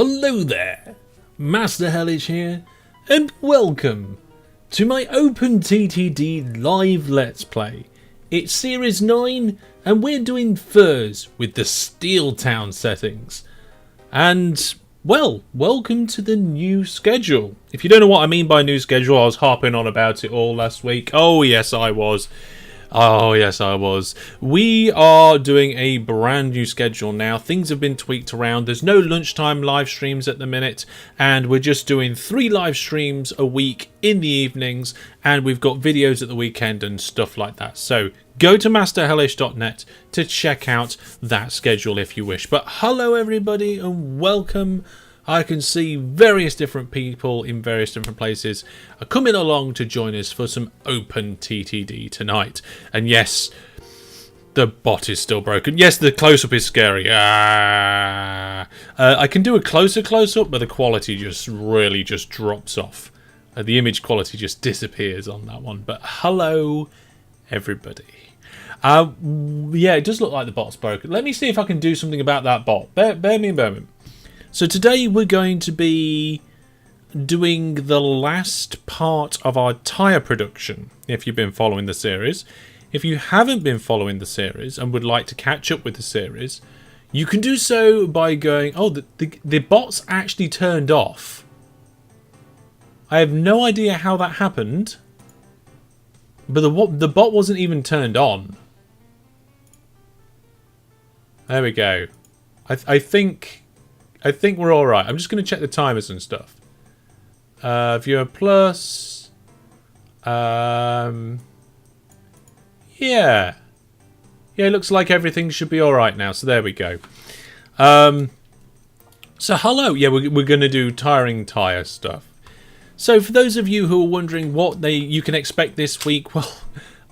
Hello there, Master Hellish here, and welcome to my OpenTTD live Let's Play. It's Series 9, and we're doing FIRS with the Steeltown settings. And, well, welcome to the new schedule. If you don't know what I mean by new schedule, I was harping on about it all last week. Oh, yes, I was. We are doing a brand new schedule now. Things have been tweaked around. There's no lunchtime live streams at the minute, and we're just doing 3 live streams a week in the evenings, and we've got videos at the weekend and stuff like that. So go to masterhellish.net to check out that schedule if you wish. But hello everybody and welcome. I can see various different people in various different places are coming along to join us for some OpenTTD tonight. And yes, the bot is still broken. Yes, the close-up is scary. I can do a closer close-up, but the quality just really just drops off. The image quality just disappears on that one. But hello, everybody. Yeah, it does look like the bot's broken. Let me see if I can do something about that bot. Bear me a moment. So today we're going to be doing the last part of our tyre production, if you've been following the series. If you haven't been following the series and would like to catch up with the series, you can do so by going, oh, the bot's actually turned off. I have no idea how that happened, but the bot wasn't even turned on. There we go. I think we're all right. I'm just going to check the timers and stuff. Viewer plus. Yeah. Yeah, it looks like everything should be all right now. So there we go. So hello. Yeah, we're going to do tyre stuff. So for those of you who are wondering what you can expect this week, well,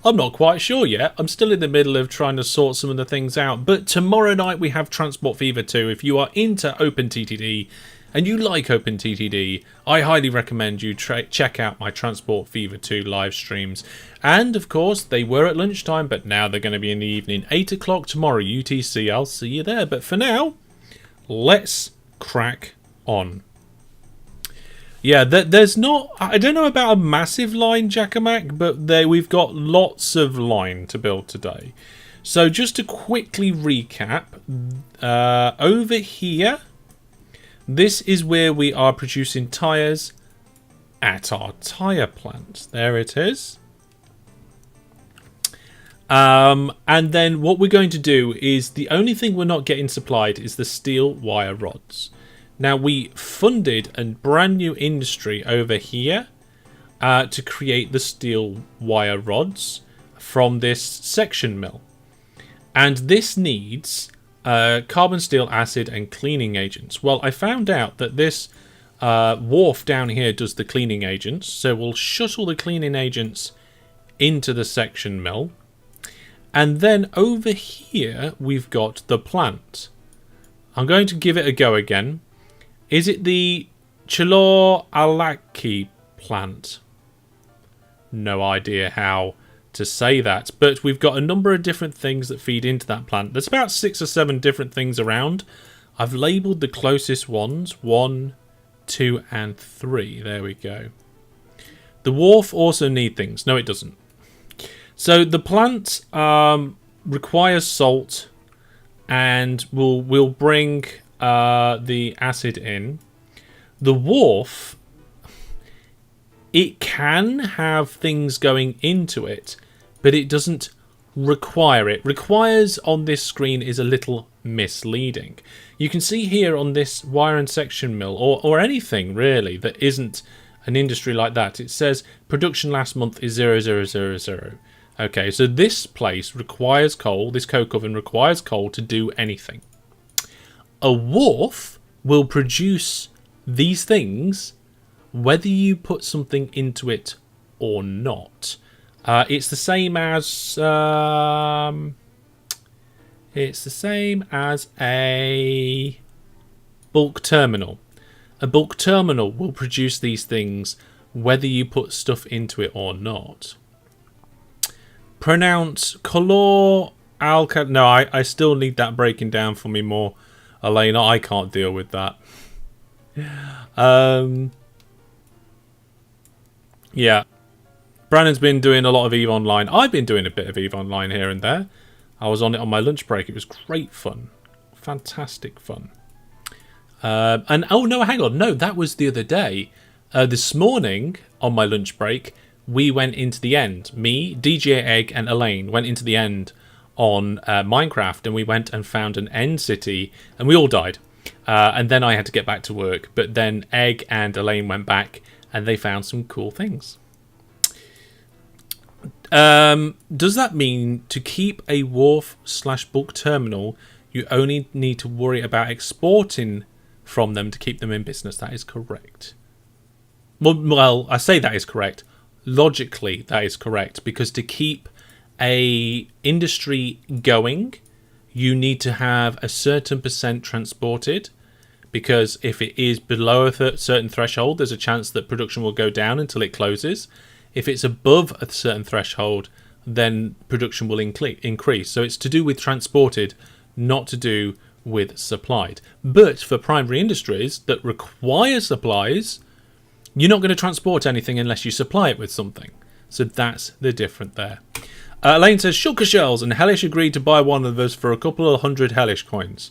I'm not quite sure yet. I'm still in the middle of trying to sort some of the things out. But tomorrow night we have Transport Fever 2. If you are into OpenTTD and you like OpenTTD, I highly recommend you check out my Transport Fever 2 live streams. And of course, they were at lunchtime, but now they're going to be in the evening. 8 o'clock tomorrow, UTC. I'll see you there. But for now, let's crack on. Yeah, there's not... I don't know about a massive line, Jackamak, but we've got lots of line to build today. So just to quickly recap, over here, this is where we are producing tyres at our tyre plant. There it is. And then what we're going to do is the only thing we're not getting supplied is the steel wire rods. Now, we funded a brand new industry over here to create the steel wire rods from this section mill. And this needs carbon steel acid and cleaning agents. Well, I found out that this wharf down here does the cleaning agents. So we'll shuttle the cleaning agents into the section mill. And then over here, we've got the plant. I'm going to give it a go again. Is it the Chilor-Alaki plant? No idea how to say that. But we've got a number of different things that feed into that plant. There's about 6 or 7 different things around. I've labelled the closest ones. 1, 2 and 3. There we go. The wharf also needs things. No, it doesn't. So the plant requires salt. And we'll bring... the acid in. The wharf, it can have things going into it, but it doesn't require it. Requires on this screen is a little misleading. You can see here on this wire and section mill, or anything really that isn't an industry like that, it says production last month is 0000. Okay, so this place requires coal, this coke oven requires coal to do anything. A wharf will produce these things whether you put something into it or not. It's the same as a bulk terminal. A bulk terminal will produce these things whether you put stuff into it or not. Pronounce color alka. No, I still need that breaking down for me more. Elena, I can't deal with that. Yeah. Brandon's been doing a lot of EVE Online. I've been doing a bit of EVE Online here and there. I was on it on my lunch break. It was great fun. Fantastic fun. And oh no, hang on. No, that was the other day. This morning on my lunch break, we went into the end. Me, DJ Egg, and Elaine went into the end on Minecraft, and we went and found an end city, and we all died. And then I had to get back to work. But then Egg and Elaine went back, and they found some cool things. Does that mean to keep a wharf/bulk terminal, you only need to worry about exporting from them to keep them in business? That is correct. Well, I say that is correct. Logically, that is correct, because to keep a industry going, you need to have a certain percent transported, because if it is below a certain threshold, there's a chance that production will go down until it closes. If it's above a certain threshold, then production will increase. So it's to do with transported, not to do with supplied. But for primary industries that require supplies, you're not going to transport anything unless you supply it with something. So that's the difference there. Elaine says, Shulker Shells and Hellish agreed to buy one of us for a couple of hundred Hellish coins.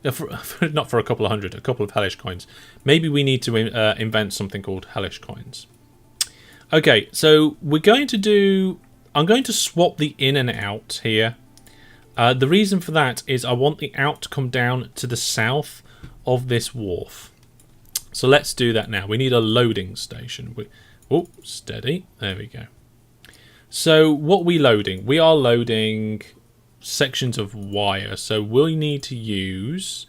Not for a couple of hundred, a couple of Hellish coins. Maybe we need to invent something called Hellish coins. Okay, so we're going to do... I'm going to swap the in and out here. The reason for that is I want the out to come down to the south of this wharf. So let's do that now. We need a loading station. Oh, steady. There we go. So what are we loading? We are loading sections of wire. So we'll need to use...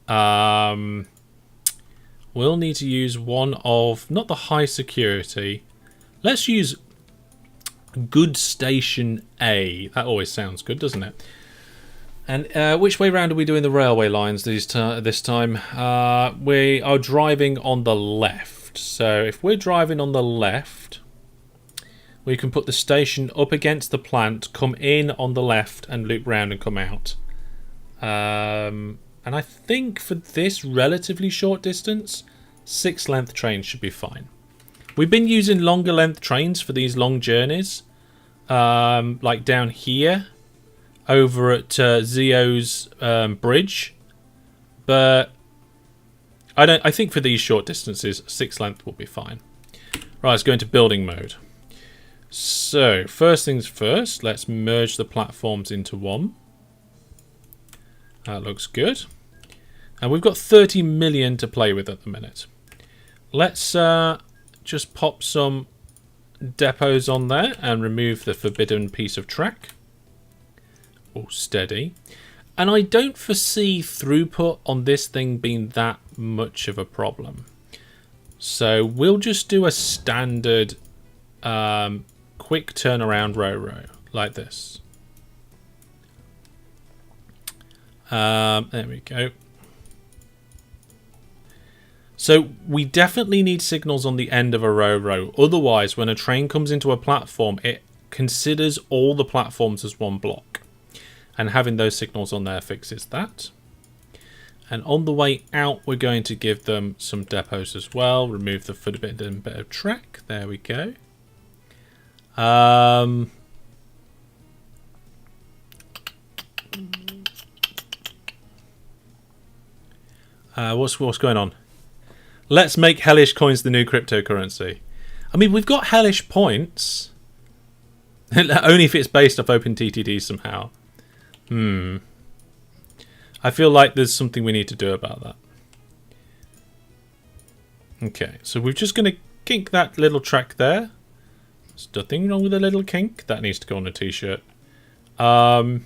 we'll need to use one of... Not the high security. Let's use Good Station A. That always sounds good, doesn't it? And which way round are we doing the railway lines this time? We are driving on the left. So if we're driving on the left, we can put the station up against the plant, come in on the left and loop round and come out. And I think for this relatively short distance, 6-length trains should be fine. We've been using longer length trains for these long journeys. Like down here. Over at Zio's bridge, but I think for these short distances, 6-length will be fine. Right, let's go into building mode. So first things first, let's merge the platforms into one. That looks good, and we've got 30 million to play with at the minute. Let's just pop some depots on there and remove the forbidden piece of track. All steady. And I don't foresee throughput on this thing being that much of a problem. So we'll just do a standard quick turnaround row like this. There we go. So we definitely need signals on the end of a row. Otherwise, when a train comes into a platform, it considers all the platforms as one block. And having those signals on there fixes that. And on the way out, we're going to give them some depots as well. Remove the forbidden bit of track. There we go. What's going on? Let's make Hellish coins the new cryptocurrency. I mean, we've got Hellish points. Only if it's based off OpenTTD somehow. I feel like there's something we need to do about that. Okay, so we're just going to kink that little track there. There's nothing wrong with a little kink. That needs to go on a t-shirt. And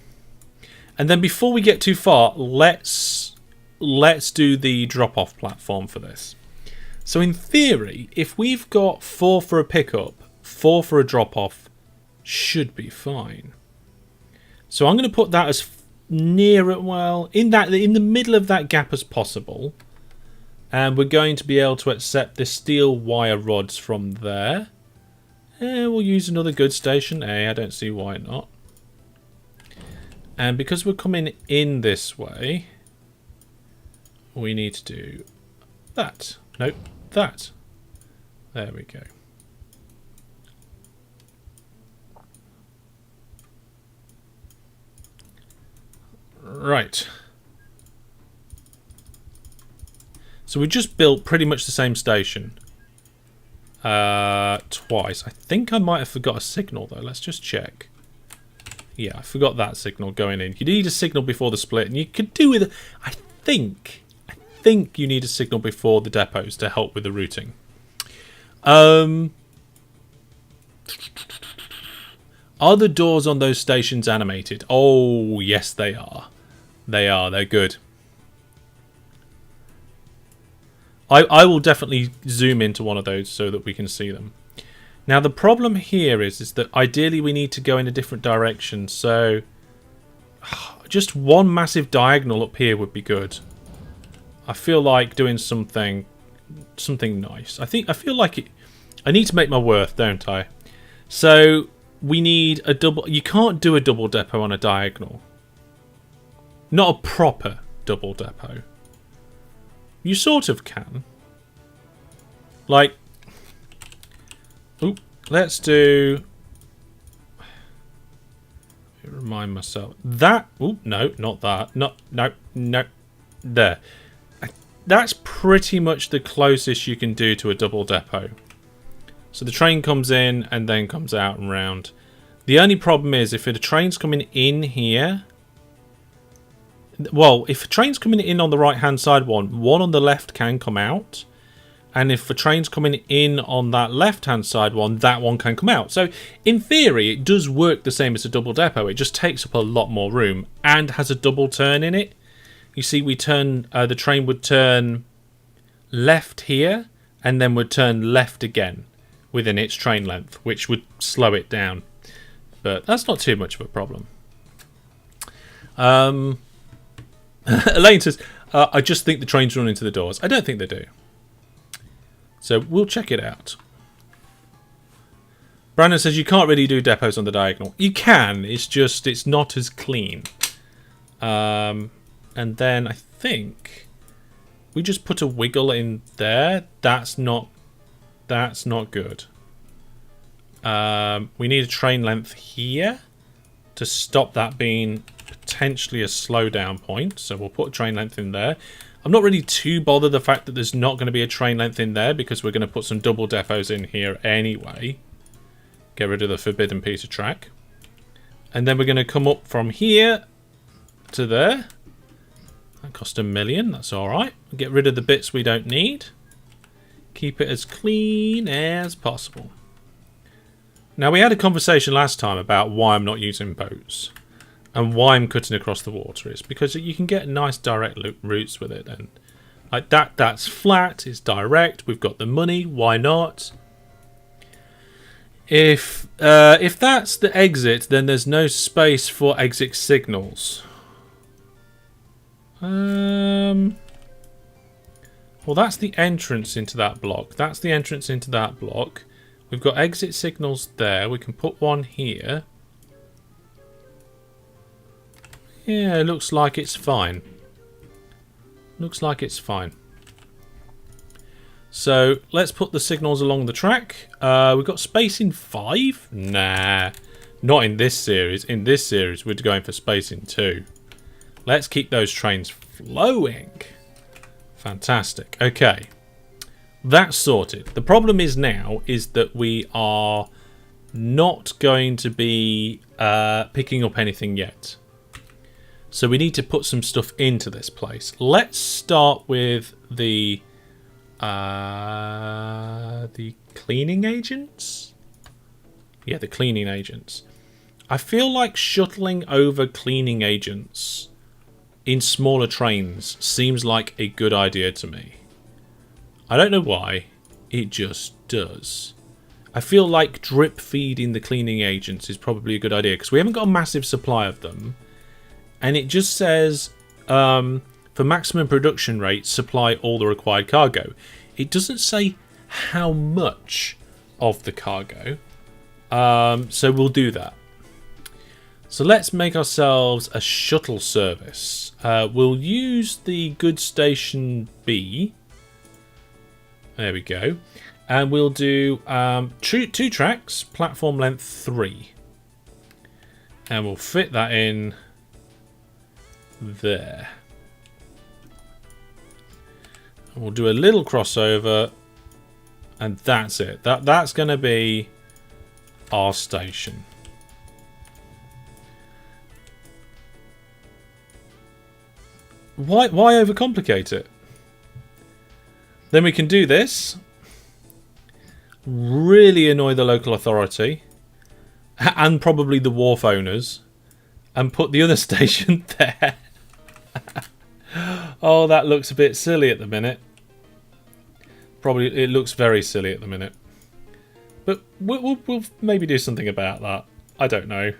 then before we get too far, let's do the drop-off platform for this. So in theory, if we've got 4 for a pickup, 4 for a drop-off, should be fine. So I'm going to put that as near it, well, in the middle of that gap as possible. And we're going to be able to accept the steel wire rods from there. We'll use another good station A. I don't see why not. And because we're coming in this way, we need to do that. Nope, that. There we go. Right. So we just built pretty much the same station. Twice. I think I might have forgot a signal though. Let's just check. Yeah, I forgot that signal going in. You need a signal before the split, and you could do with it. I think you need a signal before the depots to help with the routing. Are the doors on those stations animated? Oh, yes, they are. They are. They're good. I will definitely zoom into one of those so that we can see them. Now, the problem here is that ideally we need to go in a different direction. So, just one massive diagonal up here would be good. I feel like doing something nice. I feel like it. I need to make my worth, don't I? So we need a double. You can't do a double depot on a diagonal. Not a proper double depot. You sort of can. Like, oop, let's do. Remind myself that. Oh no, not that. No. There. That's pretty much the closest you can do to a double depot. So the train comes in and then comes out and round. The only problem is if the train's coming in here. Well, if a train's coming in on the right-hand side one on the left can come out. And if a train's coming in on that left-hand side one, that one can come out. So, in theory, it does work the same as a double depot. It just takes up a lot more room and has a double turn in it. You see, we turn the train would turn left here and then would turn left again within its train length, which would slow it down. But that's not too much of a problem. Elaine says, I just think the trains run into the doors. I don't think they do. So we'll check it out. Brandon says you can't really do depots on the diagonal. You can, it's not as clean. And then I think we just put a wiggle in there. That's not good. We need a train length here to stop that being potentially a slowdown point. So we'll put a train length in there. I'm not really too bothered the fact that there's not going to be a train length in there because we're going to put some double depots in here anyway. Get rid of the forbidden piece of track. And then we're going to come up from here to there. That cost $1 million. That's alright. Get rid of the bits we don't need. Keep it as clean as possible. Now, we had a conversation last time about why I'm not using boats. And why I'm cutting across the water is because you can get nice direct routes with it. And like that's flat, it's direct, we've got the money, why not? If that's the exit, then there's no space for exit signals. Well, that's the entrance into that block. That's the entrance into that block. We've got exit signals there. We can put one here. Yeah, it looks like it's fine. Looks like it's fine. So let's put the signals along the track. We've got space in 5? Nah, not in this series. In this series, we're going for space in 2. Let's keep those trains flowing. Fantastic. Okay, that's sorted. The problem is now is that we are not going to be picking up anything yet. So we need to put some stuff into this place. Let's start with the cleaning agents. Yeah, the cleaning agents. I feel like shuttling over cleaning agents in smaller trains seems like a good idea to me. I don't know why. It just does. I feel like drip feeding the cleaning agents is probably a good idea because we haven't got a massive supply of them. And it just says, for maximum production rate, supply all the required cargo. It doesn't say how much of the cargo. So we'll do that. So let's make ourselves a shuttle service. We'll use the Good Station B. There we go. And we'll do 2 tracks, platform length 3. And we'll fit that in there. And we'll do a little crossover. And that's it. That's going to be our station. Why overcomplicate it? Then we can do this. Really annoy the local authority. And probably the wharf owners. And put the other station there. Oh, that looks a bit silly at the minute. Probably, it looks very silly at the minute. But we'll maybe do something about that. I don't know.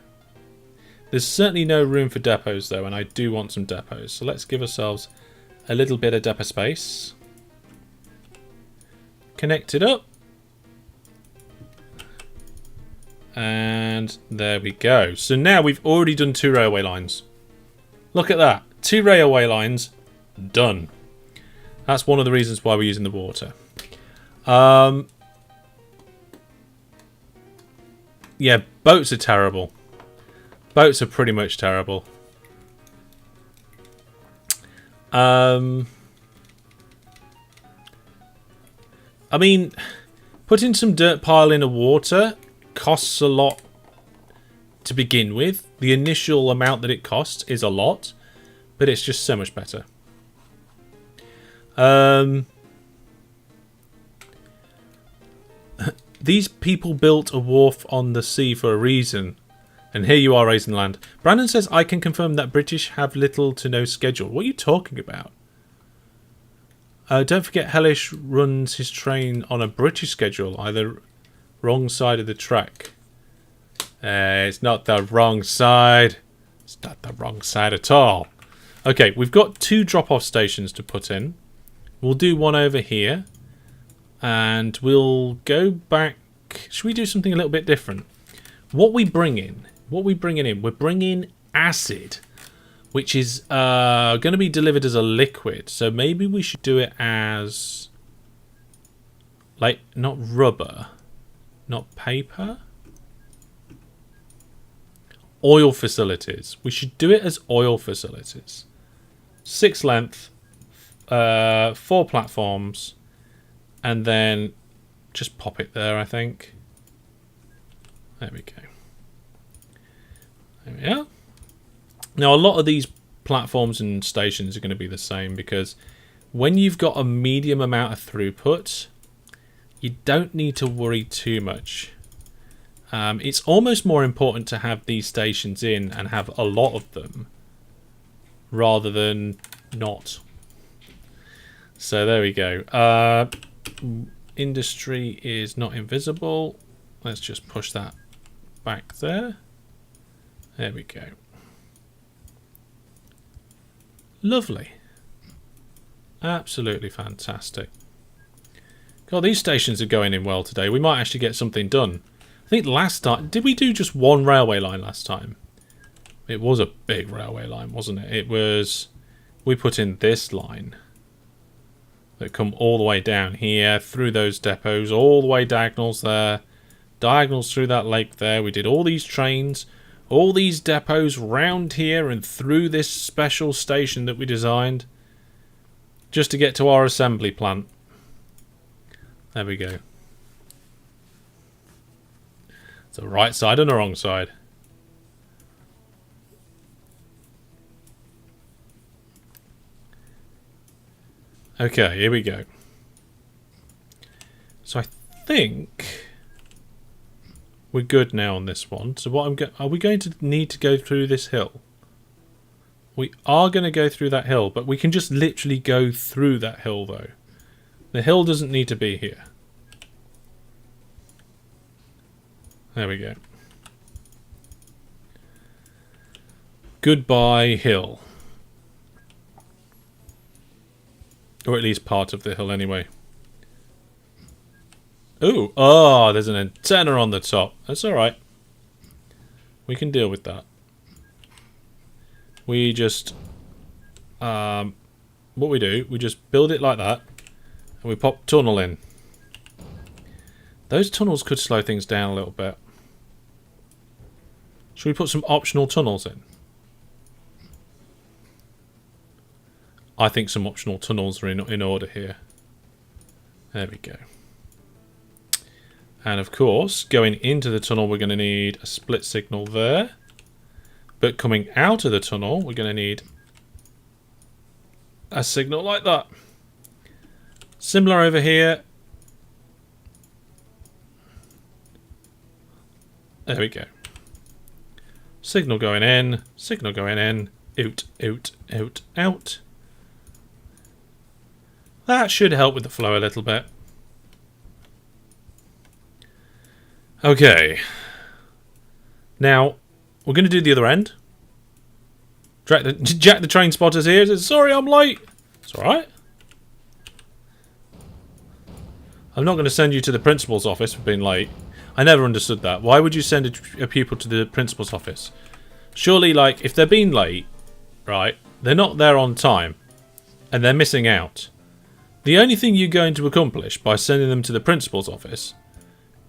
There's certainly no room for depots though, and I do want some depots. So let's give ourselves a little bit of depot space. Connect it up. And there we go. So now we've already done 2 railway lines. Look at that. 2 railway lines done. That's one of the reasons why we're using the water. Yeah, boats are terrible. Boats are pretty much terrible. I mean, putting some dirt pile in a water costs a lot to begin with. The initial amount that it costs is a lot, but it's just so much better. These people built a wharf on the sea for a reason. And here you are raising land. Brandon says, I can confirm that British have little to no schedule. What are you talking about? Don't forget Hellish runs his train on a British schedule. Either wrong side of the track. It's not the wrong side. It's not the wrong side at all. Okay, we've got 2 drop-off stations to put in. We'll do one over here. And we'll go back. Should we do something a little bit different? What we bring in? We're bringing acid, which is going to be delivered as a liquid. So maybe we should do it as, like, not rubber, not paper. Oil facilities. We should do it as oil facilities. 6 length, 4 platforms, and then just pop it there, I think. There we go. There we are. Now, a lot of these platforms and stations are going to be the same because when you've got a medium amount of throughput, you don't need to worry too much. It's almost more important to have these stations in and have a lot of them rather than not. So there we go. Industry is not invisible. Let's just push that back there. There we go. Lovely. Absolutely fantastic. God, these stations are going in well today. We might actually get something done. I think last time... Did we do just 1 railway line last time? It was a big railway line, wasn't it? It was... We put in this line. That come all the way down here, through those depots, all the way diagonals there. Diagonals through that lake there. We did all these trains, all these depots round here and through this special station that we designed. Just to get to our assembly plant. There we go. The right side and the wrong side. Okay, here we go. So I think we're good now on this one. So what are we going to need to go through this hill? We are going to go through that hill, but we can just literally go through that hill though. The hill doesn't need to be here. There we go. Goodbye hill. Or at least part of the hill anyway. Ooh, oh, there's an antenna on the top. That's alright. We can deal with that. We just... what we do, we just build it like that. And we pop tunnel in. Those tunnels could slow things down a little bit. Should we put some optional tunnels in? I think some optional tunnels are in order here. There we go. And of course, going into the tunnel, we're going to need a split signal there. But coming out of the tunnel, we're going to need a signal like that. Similar over here. There we go. Signal going in, out, out, out, out. That should help with the flow a little bit. Okay. Now, we're going to do the other end. Jack the train spotter's here. Says, sorry, I'm late. It's alright. I'm not going to send you to the principal's office for being late. I never understood that. Why would you send a pupil to the principal's office? Surely, like, if they're being late, right, they're not there on time, and they're missing out. The only thing you're going to accomplish by sending them to the principal's office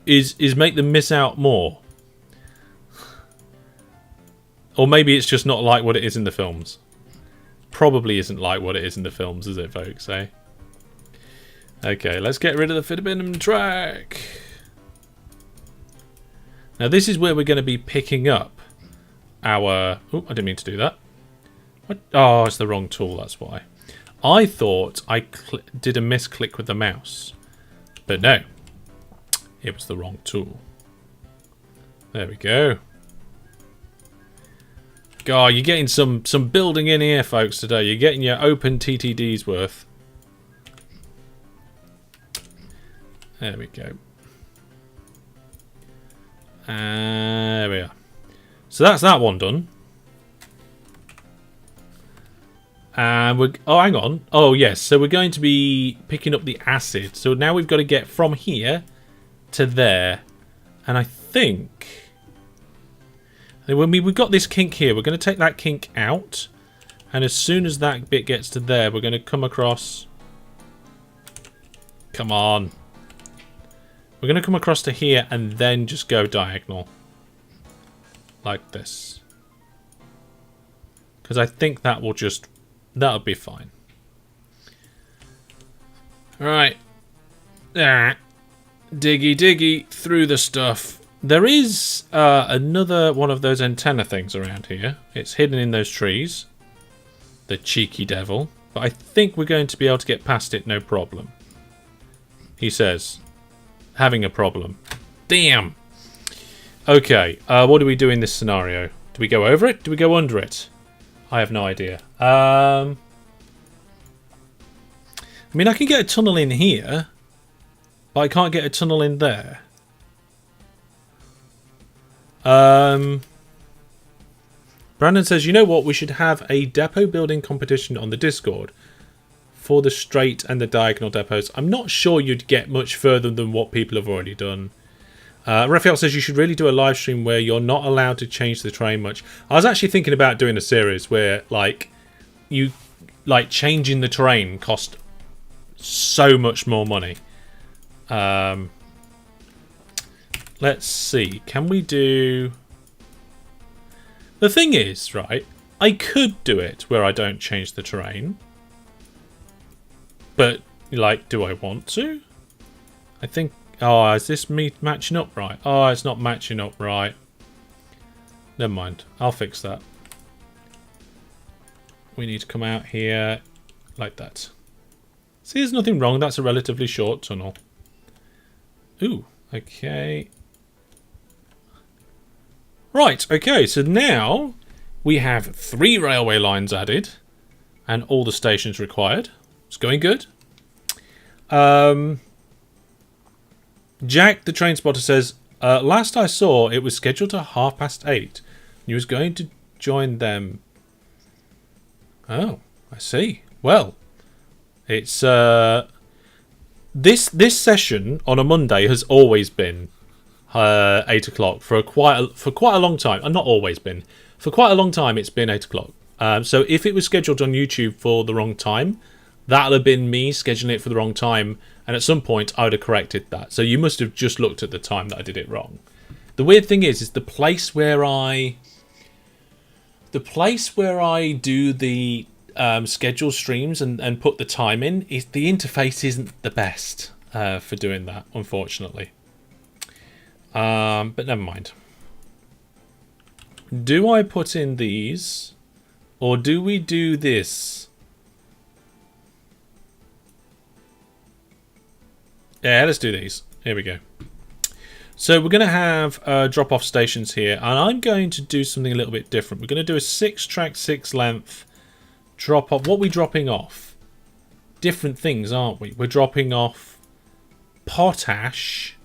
is make them miss out more. Or maybe it's just not like what it is in the films. Probably isn't like what it is in the films, is it, folks? Eh? Okay, let's get rid of the Fittibinham track. Now this is where we're going to be picking up our... Oh, I didn't mean to do that. What? Oh, it's the wrong tool, that's why. I thought I did a misclick with the mouse. But no. It was the wrong tool. There we go. God, you're getting some building in here, folks, today. You're getting your OpenTTD's worth. There we go. There we are. So that's that one done. And we're... Oh, hang on. Oh, yes. So we're going to be picking up the acid. So now we've got to get from here to there. And I think... When we've got this kink here, we're going to take that kink out. And as soon as that bit gets to there, we're going to come across... Come on. We're going to come across to here and then just go diagonal. Like this. Because I think that will just... That'll be fine. Right. Ah. Diggy diggy through the stuff. There is another one of those antenna things around here. It's hidden in those trees. The cheeky devil. But I think we're going to be able to get past it, no problem. He says. Having a problem. Damn. Okay, what do we do in this scenario? Do we go over it? Do we go under it? I have no idea. I mean, I can get a tunnel in here, but I can't get a tunnel in there. Brandon says, you know what? We should have a depot building competition on the Discord for the straight and the diagonal depots. I'm not sure you'd get much further than what people have already done. Raphael says you should really do a live stream where you're not allowed to change the terrain much. I was actually thinking about doing a series where, like, changing the terrain cost so much more money. Let's see. Can we do... The thing is, right, I could do it where I don't change the terrain. But, like, do I want to? I think... Oh, is this me matching up right? Oh, it's not matching up right. Never mind. I'll fix that. We need to come out here like that. See, there's nothing wrong. That's a relatively short tunnel. Ooh, okay. Right, okay. So now we have 3 railway lines added and all the stations required. It's going good. Jack, the train spotter, says, last I saw, it was scheduled to 8:30. You was going to join them. Oh, I see. Well, it's this session on a Monday has always been 8 o'clock for quite a long time. Not always been. For quite a long time, it's been 8 o'clock. So if it was scheduled on YouTube for the wrong time, That'll have been me scheduling it for the wrong time, and at some point I would have corrected that. So you must have just looked at the time that I did it wrong. The weird thing is the place where I do the schedule streams and put the time in, is the interface isn't the best for doing that, unfortunately. But never mind. Do I put in these, or do we do this? Yeah, let's do these. Here we go. So we're going to have drop-off stations here, and I'm going to do something a little bit different. We're going to do a 6-track, 6-length drop-off. What are we dropping off? Different things, aren't we? We're dropping off potash.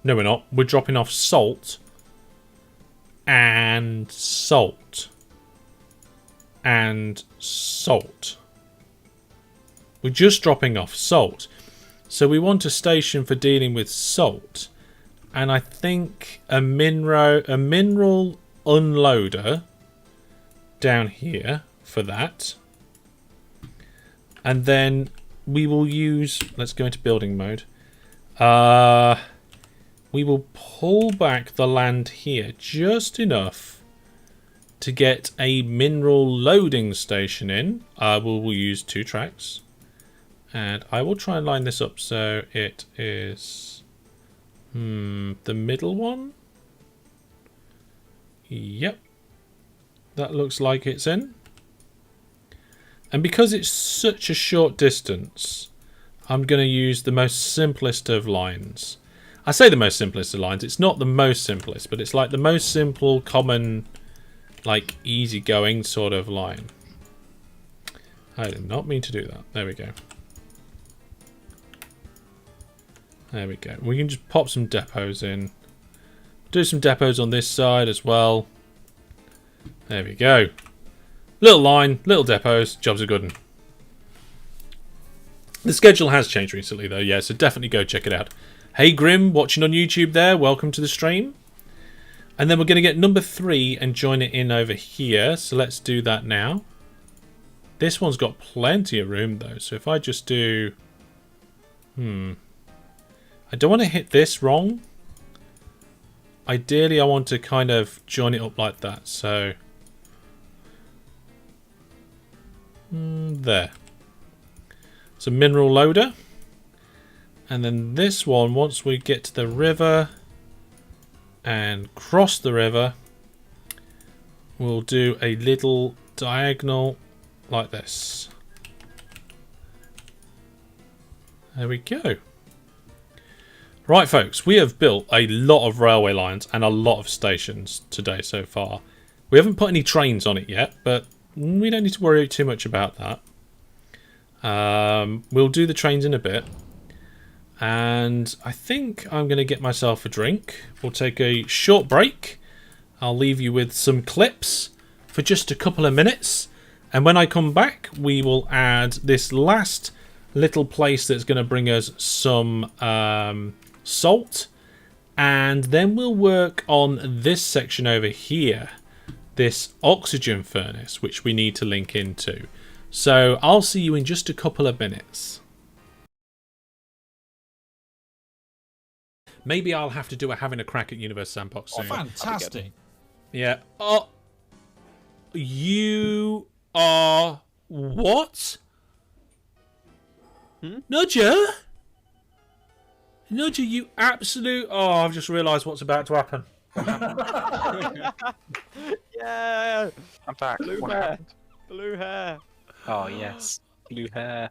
No, we're not. We're dropping off salt. And salt. And salt. We're just dropping off salt. So we want a station for dealing with salt. And I think a mineral unloader down here for that. And then we will use... Let's go into building mode. We will pull back the land here just enough to get a mineral loading station in. We'll use 2 tracks. And I will try and line this up so it is the middle one. Yep. That looks like it's in. And because it's such a short distance, I'm going to use the most simplest of lines. I say the most simplest of lines. It's not the most simplest, but it's like the most simple, common, like easygoing sort of line. I did not mean to do that. There we go. There we go. We can just pop some depots in. Do some depots on this side as well. There we go. Little line, little depots. Jobs are good. Un. The schedule has changed recently though, yeah, so definitely go check it out. Hey Grim, watching on YouTube there. Welcome to the stream. And then we're going to get number 3 and join it in over here. So let's do that now. This one's got plenty of room though. So if I just do... I don't want to hit this wrong. Ideally, I want to kind of join it up like that. So... there. It's a mineral loader. And then this one, once we get to the river and cross the river, we'll do a little diagonal like this. There we go. Right, folks, we have built a lot of railway lines and a lot of stations today so far. We haven't put any trains on it yet, but we don't need to worry too much about that. We'll do the trains in a bit. And I think I'm going to get myself a drink. We'll take a short break. I'll leave you with some clips for just a couple of minutes. And when I come back, we will add this last little place that's going to bring us some salt. And then we'll work on this section over here. This oxygen furnace, which we need to link into. So I'll see you in just a couple of minutes. Maybe I'll have to do a having a crack at Universe Sandbox soon. Oh, fantastic. Yeah. Oh, you are what? Nudger? Nudger, you absolute... Oh, I've just realised what's about to happen. Yeah! I'm back. Blue What hair. happened? Blue hair. Oh, yes. Blue hair.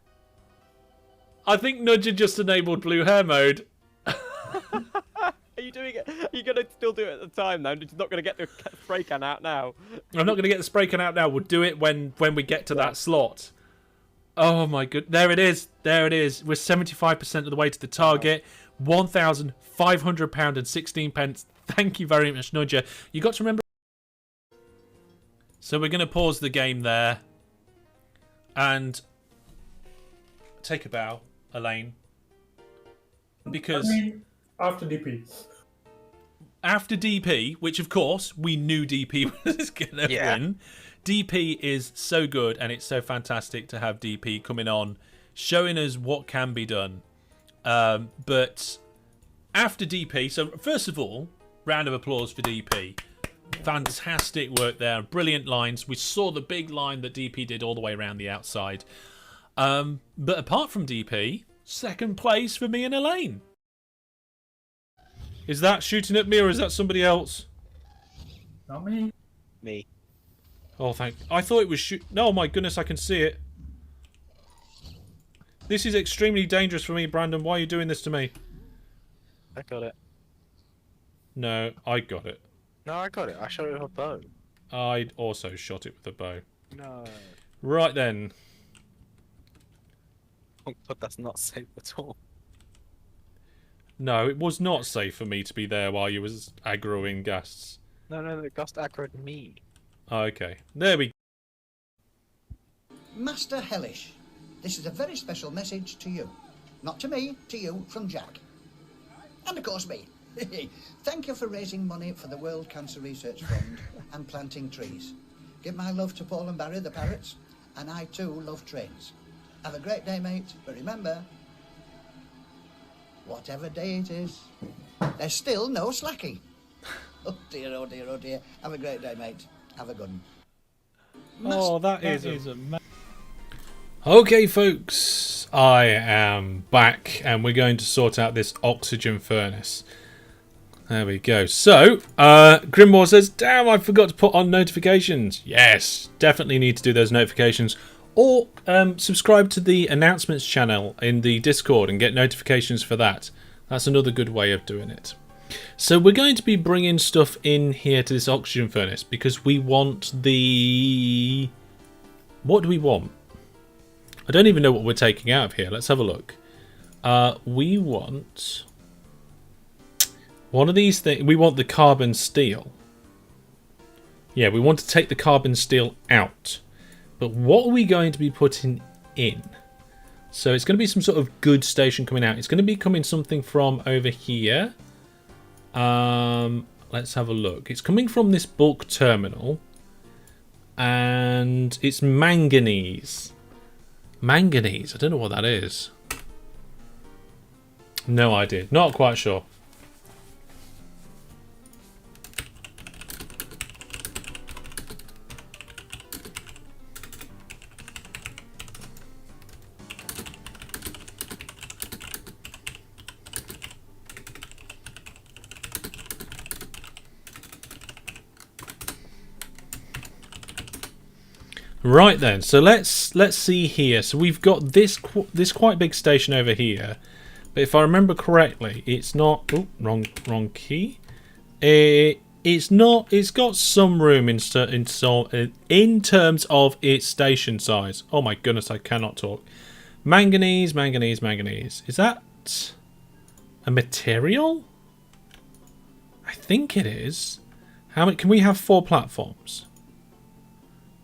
I think Nudger just enabled blue hair mode. Are you doing it? Are you going to still do it at the time now? You're not going to get the spray can out now. I'm not going to get the spray can out now. We'll do it when we get to that slot. Oh my good. There it is. There it is. We're 75% of the way to the target. £1,500 and 16 pence. Thank you very much, Nudger. You got to remember. So we're going to pause the game there. And take a bow, Elaine. Because... After DP. After DP, which of course we knew DP was going to win. DP is so good, and it's so fantastic to have DP coming on, showing us what can be done. But after DP, so first of all, round of applause for DP. Fantastic work there, brilliant lines. We saw the big line that DP did all the way around the outside. But apart from DP, second place for me and Elaine. Is that shooting at me or is that somebody else? Not me. Me. Oh, I thought it was shoot. No, my goodness, I can see it. This is extremely dangerous for me, Brandon. Why are you doing this to me? I got it. No, I got it. No, I got it. I shot it with a bow. I also shot it with a bow. No. Right then. Oh, but that's not safe at all. No, it was not safe for me to be there while you was aggroing guests. No, the ghost aggroed me. Okay, there we go. Master Hellish, this is a very special message to you. Not to me, to you, from Jack. And of course me. Thank you for raising money for the World Cancer Research Fund and planting trees. Give my love to Paul and Barry, the parrots, and I too love trains. Have a great day, mate, but remember, whatever day it is, there's still no slacking. Oh dear, oh dear, oh dear. Have a great day, mate. Have a good one. Oh, that is amazing. Okay, folks, I am back, and we're going to sort out this oxygen furnace. There we go. So, Grimoire says, damn, I forgot to put on notifications. Yes, definitely need to do those notifications. Or subscribe to the announcements channel in the Discord and get notifications for that. That's another good way of doing it. So we're going to be bringing stuff in here to this oxygen furnace because we want the... What do we want? I don't even know what we're taking out of here. Let's have a look. We want... One of these things... We want the carbon steel. Yeah, we want to take the carbon steel out. But what are we going to be putting in? So it's going to be some sort of goods station coming out. It's going to be coming something from over here. Let's have a look. It's coming from this bulk terminal. And it's manganese. Manganese. I don't know what that is. No idea. Not quite sure. Right then, so let's see here. So we've got this quite big station over here, but if I remember correctly, it's not. Oh, wrong key. It's not. It's got some room in terms of its station size. Oh my goodness, I cannot talk. Manganese. Is that a material? I think it is. How many? Can we have 4 platforms?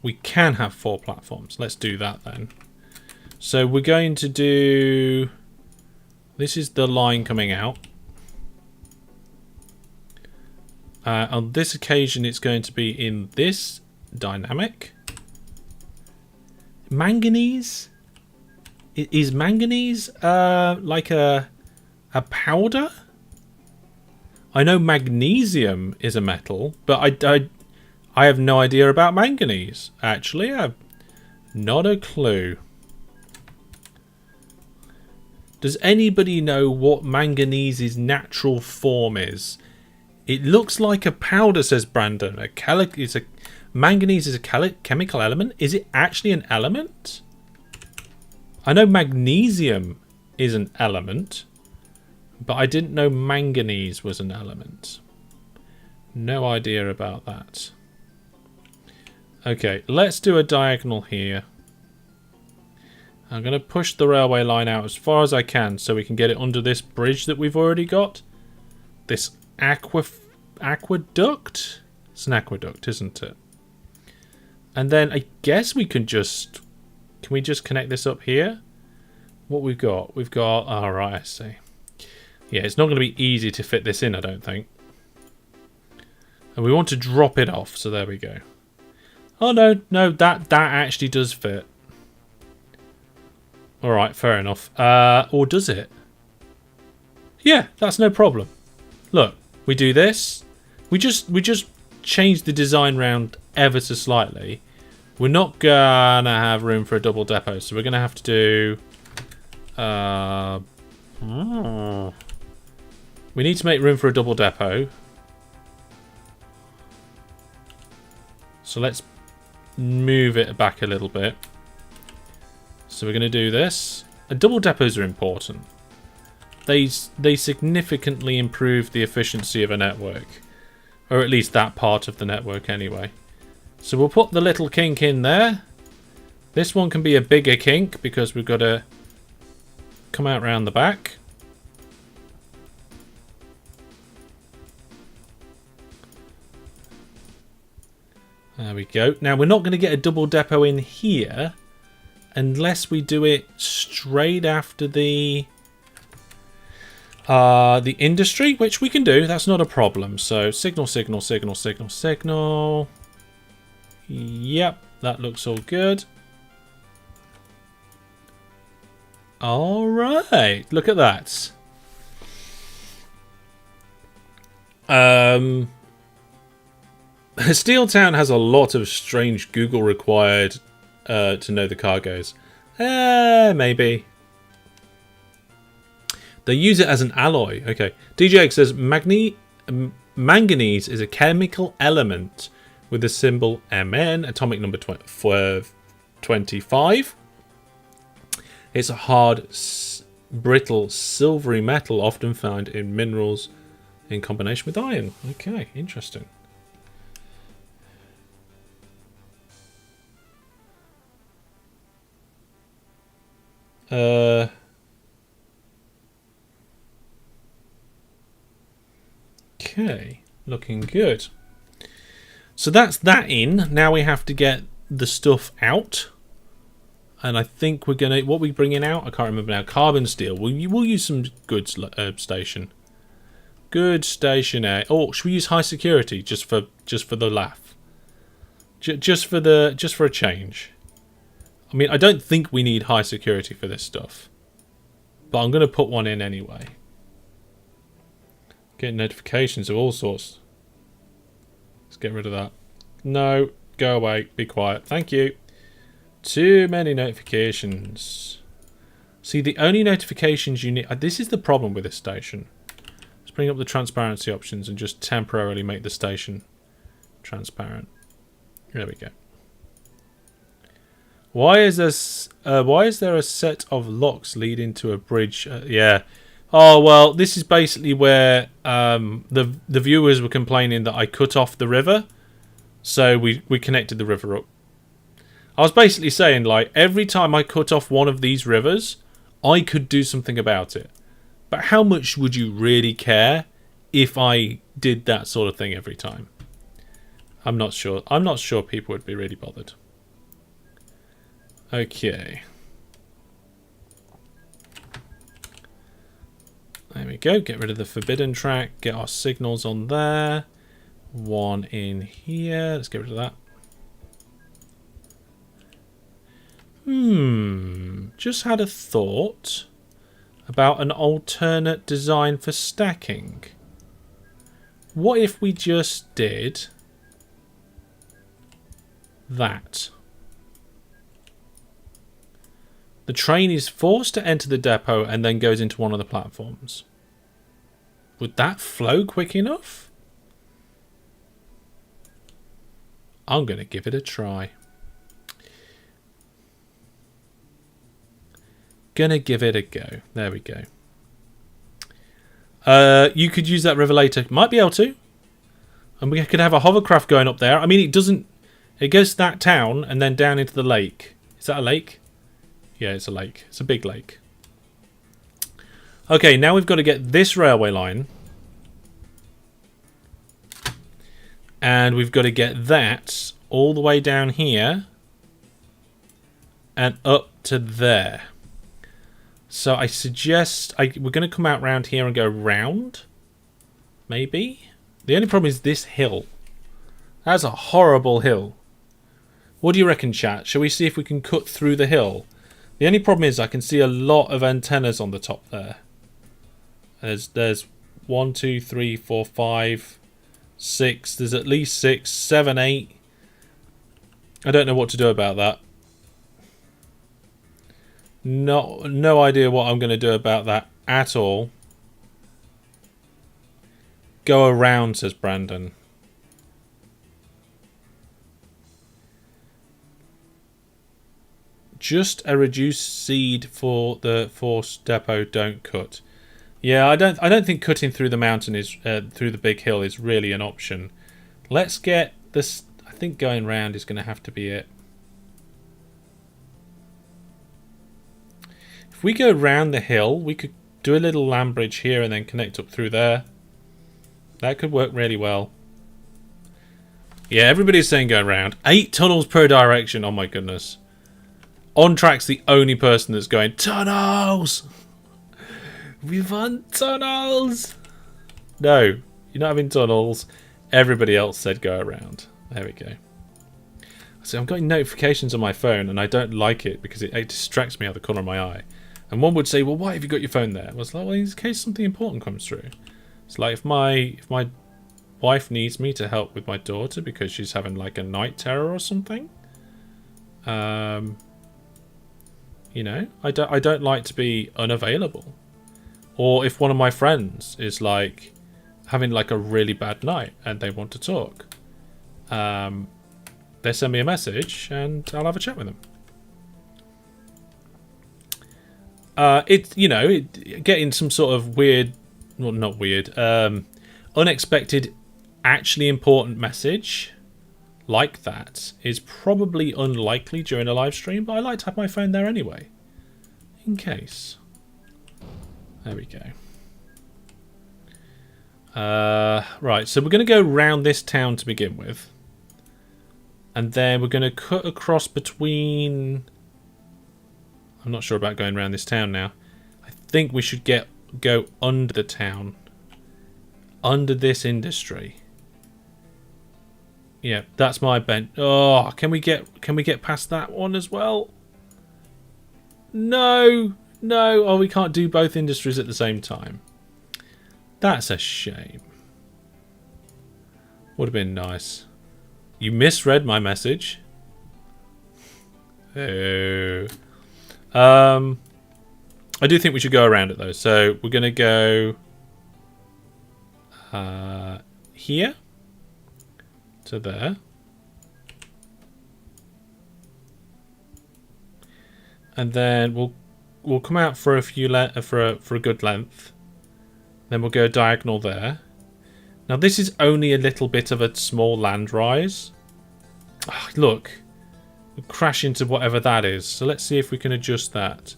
We can have 4 platforms. Let's do that then. So we're going to do... This is the line coming out. On this occasion, it's going to be in this dynamic. Manganese? Is manganese like a powder? I know magnesium is a metal, but I have no idea about manganese. Actually, I have not a clue. Does anybody know what manganese's natural form is? It looks like a powder, says Brandon. Manganese is a chemical element. Is it actually an element? I know magnesium is an element, but I didn't know manganese was an element. No idea about that. Okay, let's do a diagonal here. I'm going to push the railway line out as far as I can so we can get it under this bridge that we've already got. This aqueduct? It's an aqueduct, isn't it? And then I guess we can just... Can we just connect this up here? What we've got? We've got... Oh, right, I see. Yeah, it's not going to be easy to fit this in, I don't think. And we want to drop it off, so there we go. Oh, no, no, that actually does fit. All right, fair enough. Or does it? Yeah, that's no problem. Look, we do this. We just change the design round ever so slightly. We're not gonna have room for a double depot, so we're gonna have to do. We need to make room for a double depot. So let's move it back a little bit. So we're going to do this. Double depots are important. They significantly improve the efficiency of a network. Or at least that part of the network anyway. So we'll put the little kink in there. This one can be a bigger kink because we've got to come out round the back. There we go. Now we're not going to get a double depot in here unless we do it straight after the industry, which we can do. That's not a problem. So signal, signal, signal, signal, signal. Yep, that looks all good. All right, look at that. Steeltown has a lot of strange Google required to know the cargoes. Maybe. They use it as an alloy. Okay. DJX says manganese is a chemical element with the symbol Mn, atomic number 25. It's a hard, brittle, silvery metal often found in minerals in combination with iron. Okay, interesting. Okay, looking good. So that's that in. Now we have to get the stuff out. And I think we're gonna, what we bringing out? I can't remember now. Carbon steel. We'll use some goods station. Good stationary. Oh, should we use high security just for the laugh? Just for a change. I mean, I don't think we need high security for this stuff, but I'm going to put one in anyway. Getting notifications of all sorts. Let's get rid of that. No, go away. Be quiet. Thank you. Too many notifications. See, the only notifications you need... this is the problem with this station. Let's bring up the transparency options and just temporarily make the station transparent. There we go. Why is there a set of locks leading to a bridge? Yeah. Oh, well, this is basically where the viewers were complaining that I cut off the river. So we connected the river up. I was basically saying, like, every time I cut off one of these rivers, I could do something about it. But how much would you really care if I did that sort of thing every time? I'm not sure. I'm not sure people would be really bothered. Okay. There we go. Get rid of the forbidden track. Get our signals on there. One in here. Let's get rid of that. Just had a thought about an alternate design for stacking. What if we just did that? The train is forced to enter the depot and then goes into one of the platforms. Would that flow quick enough? I'm going to give it a try. Gonna give it a go. There we go. You could use that river later. Might be able to. And we could have a hovercraft going up there. I mean, it doesn't... It goes to that town and then down into the lake. Is that a lake? Yeah, it's a lake. It's a big lake. Okay, now we've got to get this railway line. And we've got to get that all the way down here. And up to there. So I suggest... we're going to come out round here and go round. Maybe? The only problem is this hill. That's a horrible hill. What do you reckon, chat? Shall we see if we can cut through the hill? The only problem is I can see a lot of antennas on the top there. There's 1, 2, 3, 4, 5, 6. There's at least 6, 7, 8. I don't know what to do about that. No idea what I'm going to do about that at all. Go around, says Brandon. Just a reduced seed for the force depot. Don't cut. Yeah, I don't think cutting through the mountain is through the big hill is really an option. Let's get this. I think going round is going to have to be it. If we go round the hill, we could do a little land bridge here and then connect up through there. That could work really well. Yeah, everybody's saying go around. 8 tunnels per direction. Oh my goodness. On Track's the only person that's going, tunnels! We want tunnels! No, you're not having tunnels. Everybody else said go around. There we go. So I'm getting notifications on my phone and I don't like it because it distracts me out of the corner of my eye. And one would say, well, why have you got your phone there? I was like, well, in case something important comes through. It's like if my wife needs me to help with my daughter because she's having like a night terror or something. You know, I don't like to be unavailable. Or if one of my friends is like having like a really bad night and they want to talk, they send me a message and I'll have a chat with them. Getting some sort of weird, well, not weird, unexpected, actually important message like that is probably unlikely during a live stream, but I like to have my phone there anyway, in case. There we go. Right, so we're going to go round this town to begin with, and then we're going to cut across between. I'm not sure about going around this town now. I think we should go under the town, under this industry. Yeah, that's my bent. Oh, can we get past that one as well? No. Oh, we can't do both industries at the same time. That's a shame. Would have been nice. You misread my message. Oh. I do think we should go around it though. So we're gonna go here to there, and then we'll come out for a few for a good length. Then we'll go diagonal there. Now this is only a little bit of a small land rise. Oh, look, we'll crash into whatever that is. So let's see if we can adjust that.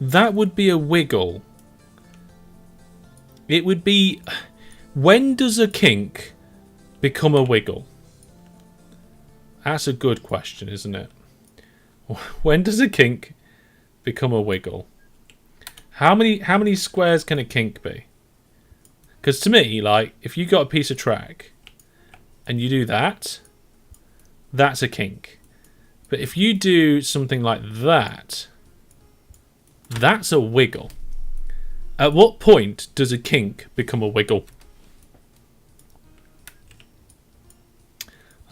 That would be a wiggle. It would be. When does a kink become a wiggle? That's a good question, isn't it? When does a kink become a wiggle? How many squares can a kink be? Because to me, like, if you got a piece of track and you do that, that's a kink. But if you do something like that, that's a wiggle. At what point does a kink become a wiggle?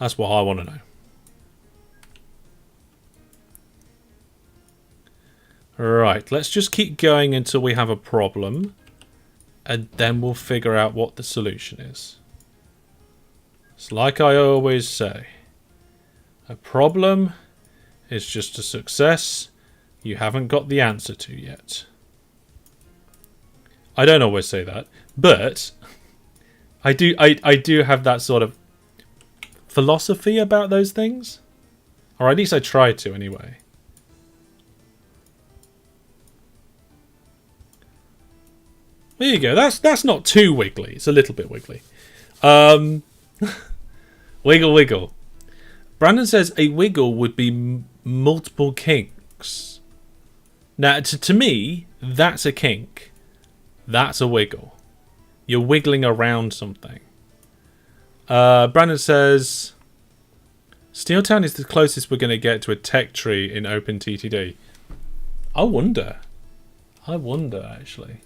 That's what I want to know. Right, let's just keep going until we have a problem, and then we'll figure out what the solution is. It's like I always say, a problem is just a success you haven't got the answer to yet. I don't always say that, but I do have that sort of philosophy about those things, or at least I try to anyway. There you go. That's not too wiggly. It's a little bit wiggly. Wiggle, wiggle. Brandon says a wiggle would be multiple kinks. Now, to me, that's a kink. That's a wiggle. You're wiggling around something. Brandon says, Steeltown is the closest we're going to get to a tech tree in OpenTTD. I wonder, actually.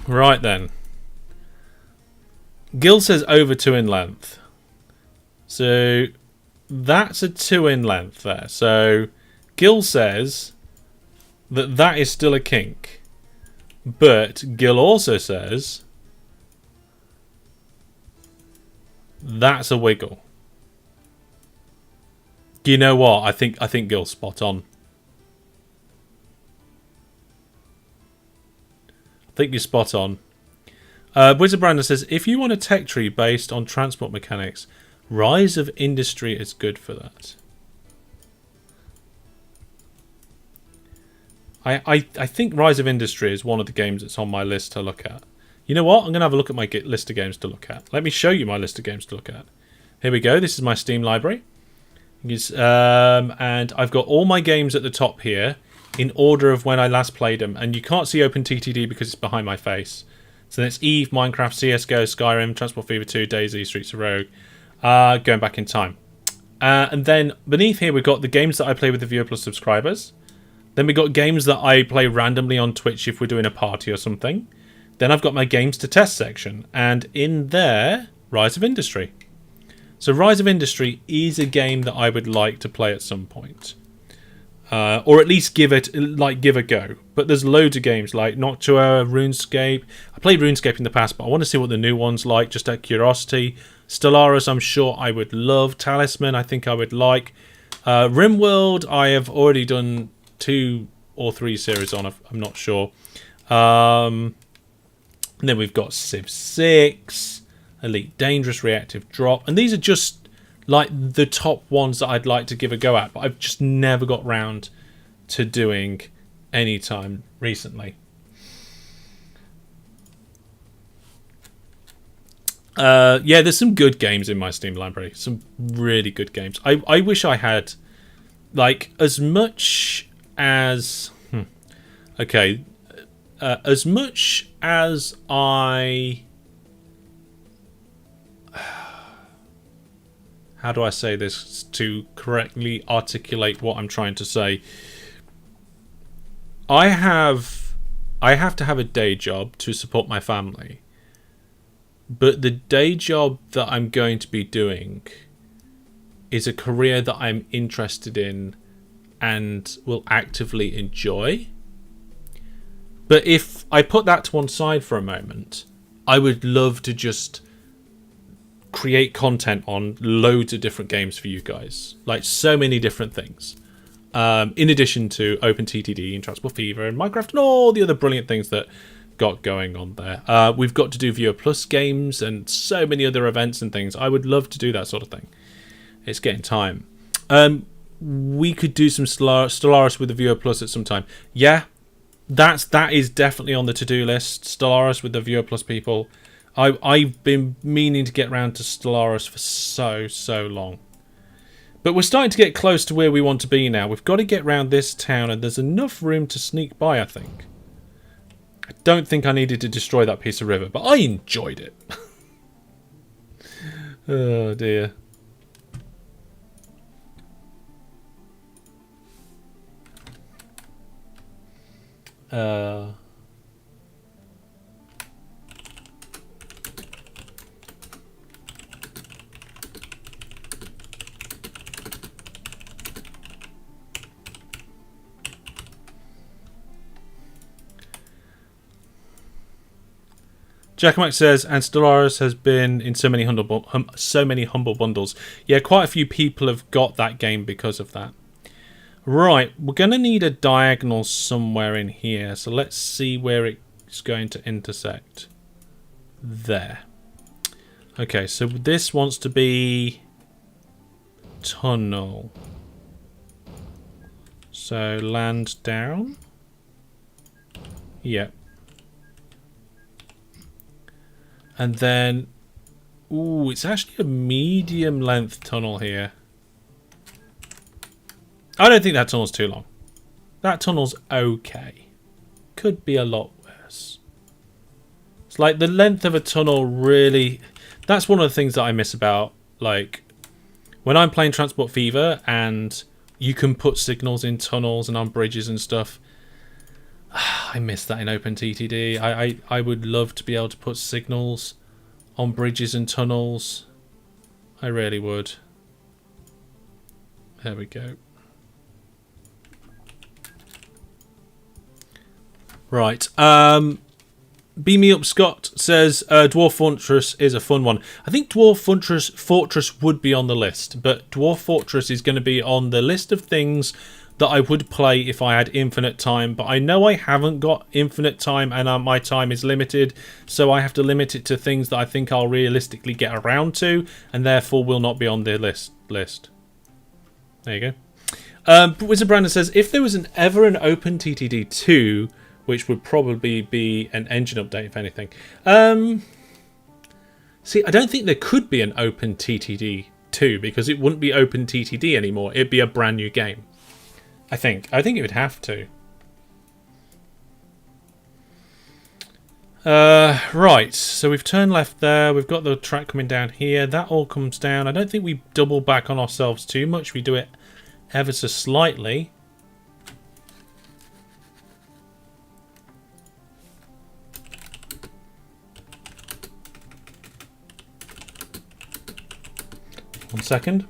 Right then. Gil says over 2 in length. So that's a 2 in length there. So Gil says that that is still a kink. But Gil also says that's a wiggle. You know what? I think Gil's spot on. I think you're spot on. Wizard Brandon says, if you want a tech tree based on transport mechanics, Rise of Industry is good for that. I think Rise of Industry is one of the games that's on my list to look at. You know what? I'm going to have a look at my list of games to look at. Let me show you my list of games to look at. Here we go. This is my Steam library. And I've got all my games at the top here in order of when I last played them. And you can't see OpenTTD because it's behind my face. So that's Eve, Minecraft, CSGO, Skyrim, Transport Fever 2, DayZ, Streets of Rogue. Going back in time. And then beneath here we've got the games that I play with the Viewer Plus subscribers. Then we've got games that I play randomly on Twitch if we're doing a party or something. Then I've got my games to test section. And in there, Rise of Industry. So Rise of Industry is a game that I would like to play at some point. Or at least give a go. But there's loads of games like Noctua, RuneScape. I played RuneScape in the past, but I want to see what the new one's like, just out of curiosity. Stellaris, I'm sure I would love. Talisman, I think I would like. RimWorld, I have already done 2 or 3 series on. I'm not sure. And then we've got Civ 6, Elite Dangerous, Reactive Drop. And these are just like the top ones that I'd like to give a go at, but I've just never got round to doing any time recently. Yeah, there's some good games in my Steam library. Some really good games. I wish I had, like, as much as... Okay. As much as I... How do I say this to correctly articulate what I'm trying to say? I have to have a day job to support my family. But the day job that I'm going to be doing is a career that I'm interested in and will actively enjoy. But if I put that to one side for a moment, I would love to just create content on loads of different games for you guys. Like so many different things. In addition to OpenTTD and Transport Fever and Minecraft and all the other brilliant things that got going on there. We've got to do Viewer Plus games and so many other events and things. I would love to do that sort of thing. It's getting time. We could do some Stellaris with the Viewer Plus at some time. Yeah, that is definitely on the to-do list. Stellaris with the Viewer Plus people. I've been meaning to get around to Stellaris for so long. But we're starting to get close to where we want to be now. We've got to get around this town and there's enough room to sneak by, I think. I don't think I needed to destroy that piece of river, but I enjoyed it. Oh dear. Jackamak says, and Stellaris has been in so many humble bundles. Yeah, quite a few people have got that game because of that. Right, we're going to need a diagonal somewhere in here. So let's see where it's going to intersect. There. Okay, so this wants to be tunnel. So land down. Yep. And then, ooh, it's actually a medium length tunnel here. I don't think that tunnel's too long. That tunnel's okay. Could be a lot worse. It's like the length of a tunnel really... That's one of the things that I miss about, like, when I'm playing Transport Fever and you can put signals in tunnels and on bridges and stuff. I miss that in OpenTTD. I would love to be able to put signals on bridges and tunnels. I really would. There we go. Right. Beam Me Up Scott says Dwarf Fortress is a fun one. I think Dwarf Fortress would be on the list, but Dwarf Fortress is going to be on the list of things that I would play if I had infinite time. But I know I haven't got infinite time, and my time is limited, so I have to limit it to things that I think I'll realistically get around to, and therefore will not be on the list. There you go. Wizard Brandon says, if there was ever an OpenTTD 2, which would probably be an engine update, if anything. See, I don't think there could be an OpenTTD 2, because it wouldn't be OpenTTD anymore. It'd be a brand new game. I think it would have to. Right, so we've turned left there. We've got the track coming down here. That all comes down. I don't think we double back on ourselves too much. We do it ever so slightly. One second.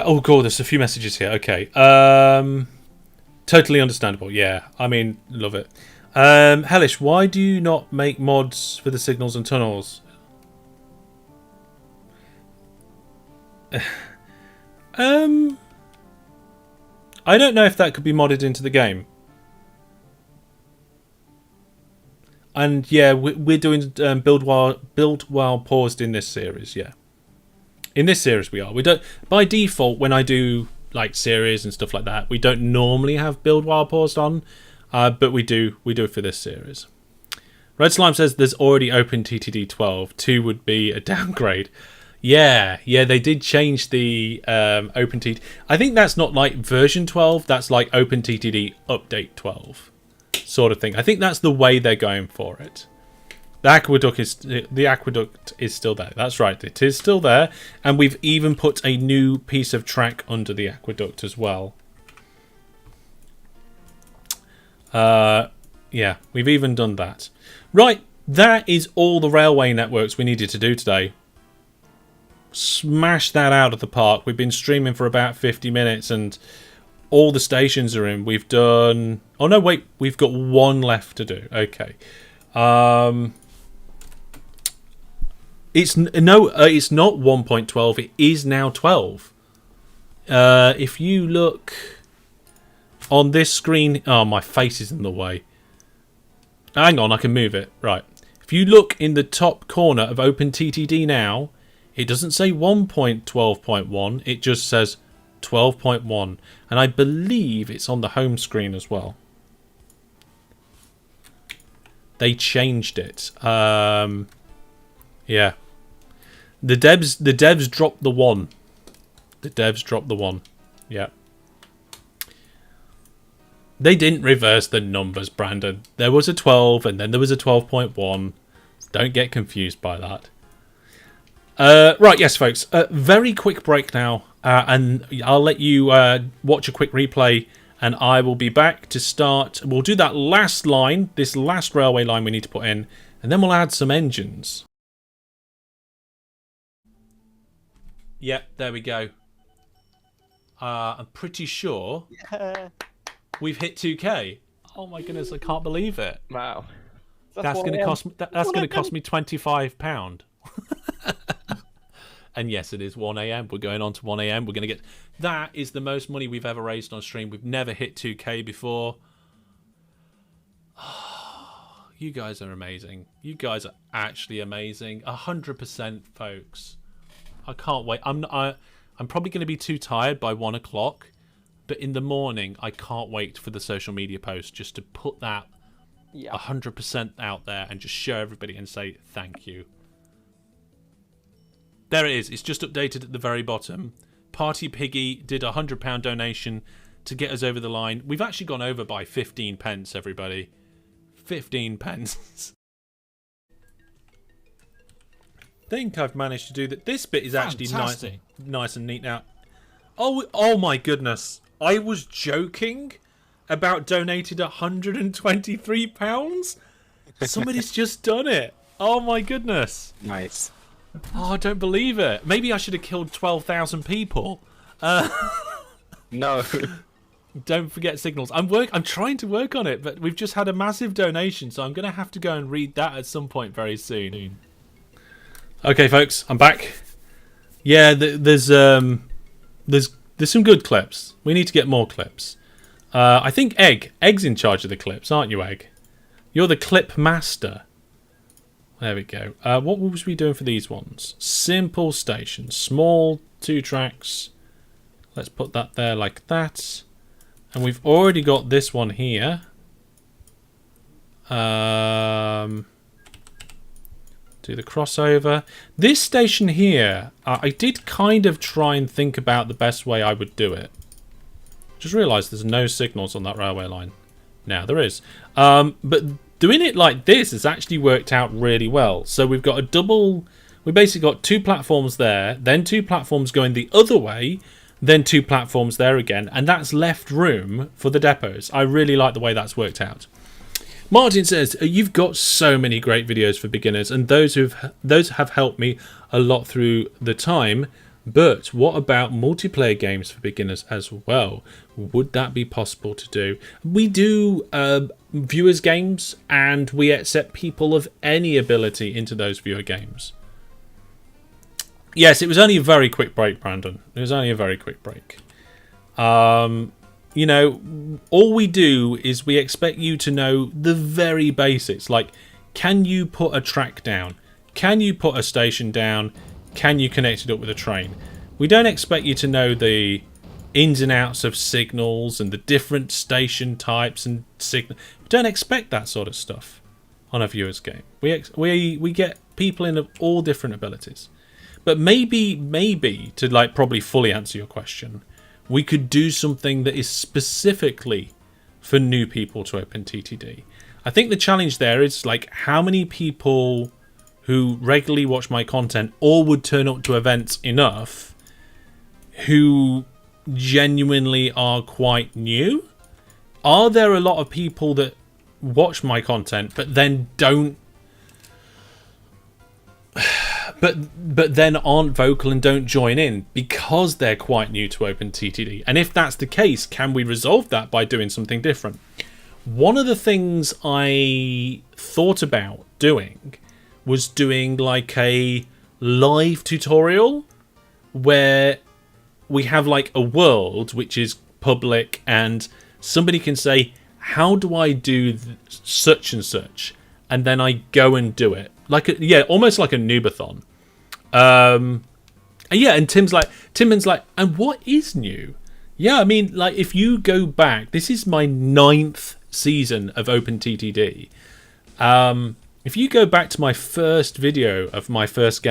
Oh god, there's a few messages here. Okay. Totally understandable. Yeah. I mean, love it. Hellish, why do you not make mods for the signals and tunnels? I don't know if that could be modded into the game. And yeah, we're doing build while paused in this series. Yeah, in this series we are. We don't, by default, when I do like series and stuff like that, we don't normally have build while paused on, but we do it for this series. Red Slime says there's already OpenTTD 12. 2 would be a downgrade. Yeah, they did change the OpenTTD. I think that's not like version 12. That's like OpenTTD update 12 sort of thing. I think that's the way they're going for it. The aqueduct is still there. That's right, it is still there, and we've even put a new piece of track under the aqueduct as well. Yeah, we've even done that. Right, that is all the railway networks we needed to do today. Smash that out of the park. We've been streaming for about 50 minutes and all the stations are in. We've done... Oh no, wait. We've got one left to do. Okay. It's not 1.12. It is now 12. If you look on this screen... Oh, my face is in the way. Hang on, I can move it. Right. If you look in the top corner of OpenTTD now... It doesn't say 1.12.1, it just says 12.1. And I believe it's on the home screen as well. They changed it. Yeah. The devs dropped the 1. The devs dropped the 1. Yeah. They didn't reverse the numbers, Brandon. There was a 12 and then there was a 12.1. Don't get confused by that. Right, yes, folks. Very quick break now, and I'll let you watch a quick replay, and I will be back to start. We'll do that last line, this last railway line we need to put in, and then we'll add some engines. Yep, there we go. I'm pretty sure we've hit 2K. Oh my goodness, I can't believe it. Wow. That's going to cost me. That's going to cost me £25. And yes, it is 1 a.m. We're going on to 1 a.m. We're going to get... That is the most money we've ever raised on stream. We've never hit 2K before. You guys are amazing. You guys are actually amazing. 100%, folks. I can't wait. I'm probably going to be too tired by 1 o'clock, but in the morning, I can't wait for the social media post just to put that 100% out there and just show everybody and say thank you. There it is. It's just updated at the very bottom. Party Piggy did a £100 donation to get us over the line. We've actually gone over by 15 pence, everybody. 15 pence. Think I've managed to do that. This bit is actually nice and neat now. Oh my goodness. I was joking about donated £123. Somebody's just done it. Oh my goodness. Nice. Oh, I don't believe it. Maybe I should have killed 12,000 people. No. Don't forget signals. I'm trying to work on it, but we've just had a massive donation, so I'm going to have to go and read that at some point very soon. Okay, folks, I'm back. Yeah, there's some good clips. We need to get more clips. I think Egg's in charge of the clips, aren't you, Egg? You're the clip master. There we go. What was we doing for these ones? Simple station, small 2 tracks. Let's put that there like that. And we've already got this one here. Do the crossover. This station here, I did kind of try and think about the best way I would do it. Just realised there's no signals on that railway line. Now there is. But doing it like this has actually worked out really well. So we've got we basically got 2 platforms there, then 2 platforms going the other way, then 2 platforms there again, and that's left room for the depots. I really like the way that's worked out. Martin says, you've got so many great videos for beginners, and those have helped me a lot through the time, but what about multiplayer games for beginners as well? Would that be possible to do? We do viewers games, and we accept people of any ability into those viewer games. Yes, it was only a very quick break, Brandon. It was only a very quick break. You know, all we do is we expect you to know the very basics. Like, can you put a track down? Can you put a station down? Can you connect it up with a train? We don't expect you to know the ins and outs of signals and the different station types and signal. We don't expect that sort of stuff on a viewer's game. We get people in all different abilities. But maybe to like probably fully answer your question, we could do something that is specifically for new people to OpenTTD. I think the challenge there is like how many people who regularly watch my content or would turn up to events enough who genuinely are quite new. Are there a lot of people that watch my content but then don't but then aren't vocal and don't join in because they're quite new to OpenTTD? And if that's the case, can we resolve that by doing something different? One of the things I thought about doing was doing like a live tutorial where we have like a world which is public and somebody can say, how do I do such and such? And then I go and do it. Like almost like a noobathon. And Tim's like, and what is new? Yeah, I mean, like if you go back, this is my 9th season of OpenTTD. If you go back to my first video of my first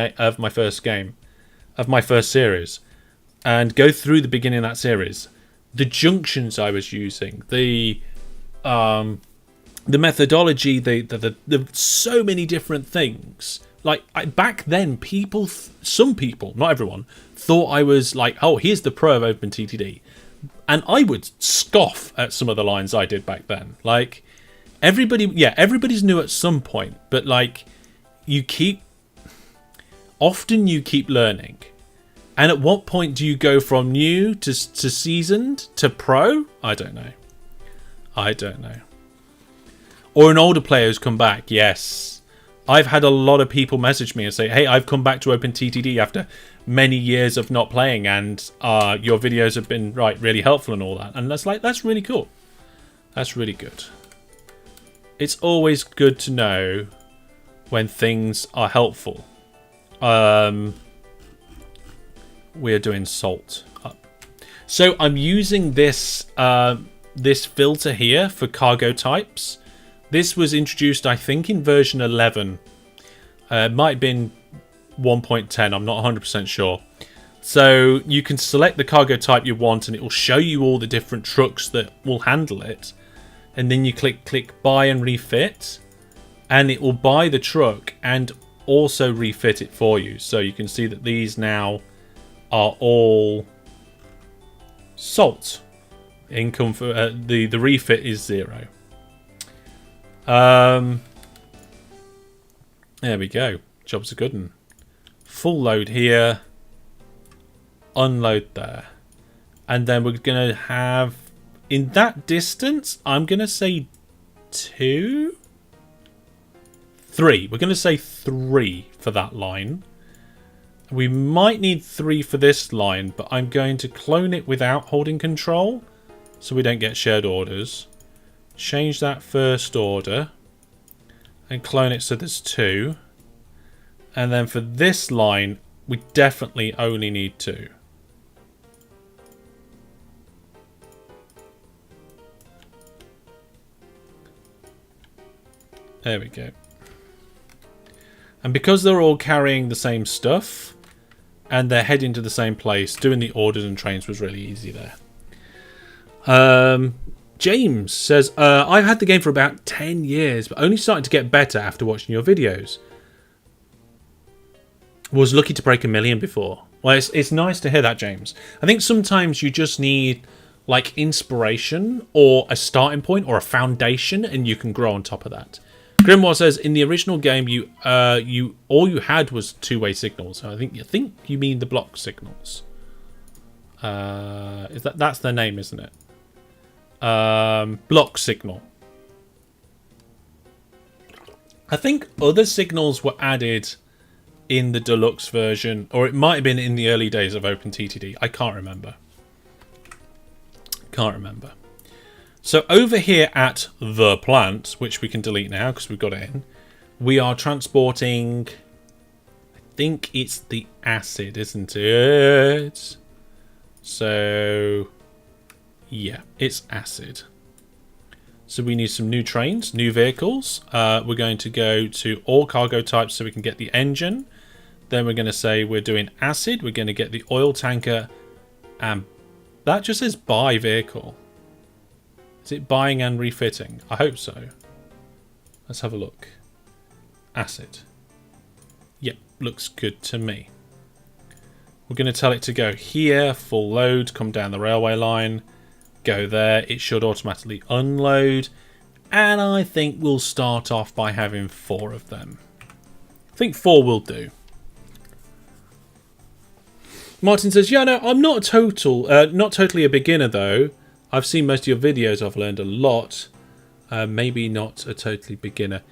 series, and go through the beginning of that series, the junctions I was using, the methodology, the so many different things. Like back then, some people, not everyone, thought I was like, oh, here's the pro of OpenTTD, and I would scoff at some of the lines I did back then. Like everybody's new at some point, but like often you keep learning. And at what point do you go from new to seasoned to pro? I don't know. Or an older player who's come back. Yes. I've had a lot of people message me and say, hey, I've come back to OpenTTD after many years of not playing, and your videos have been really helpful and all that. And that's really cool. That's really good. it's always good to know when things are helpful. We're doing salt up. So I'm using this this filter here for cargo types. This was introduced, I think, in version 11. It might have been 1.10. I'm not 100% sure. So you can select the cargo type you want, and it will show you all the different trucks that will handle it. And then you click buy and refit, and it will buy the truck and also refit it for you. So you can see that these now are all salt. Income for the refit is 0. There we go. Job's a good one. Full load here. Unload there. And then we're going to have, in that distance, I'm going to say 2? 3. We're going to say 3 for that line. We might need 3 for this line, but I'm going to clone it without holding control so we don't get shared orders. Change that first order and clone it so there's 2. And then for this line, we definitely only need 2. There we go. And because they're all carrying the same stuff and they're heading to the same place, doing the orders and trains was really easy there. James says, I've had the game for about 10 years, but only started to get better after watching your videos. Was lucky to break 1 million before. Well, it's nice to hear that, James. I think sometimes you just need like inspiration or a starting point or a foundation, and you can grow on top of that. Grimoire says, in the original game, all you had was two-way signals. So I think you mean the block signals. That's their name, isn't it? Block signal. I think other signals were added in the deluxe version, or it might have been in the early days of OpenTTD. I can't remember. So over here at the plant, which we can delete now because we've got it in, we are transporting, I think it's the acid, isn't it? So, yeah, it's acid. So we need some new trains, new vehicles. We're going to go to all cargo types so we can get the engine. Then we're going to say we're doing acid. We're going to get the oil tanker. And that just says buy vehicle. Is it buying and refitting? I hope so. Let's have a look. Acid. Yep, looks good to me. We're going to tell it to go here, full load, come down the railway line, go there. It should automatically unload. And I think we'll start off by having 4 of them. I think 4 will do. Martin says, yeah, no, I'm not totally a beginner though. I've seen most of your videos. I've learned a lot. Maybe not a totally beginner.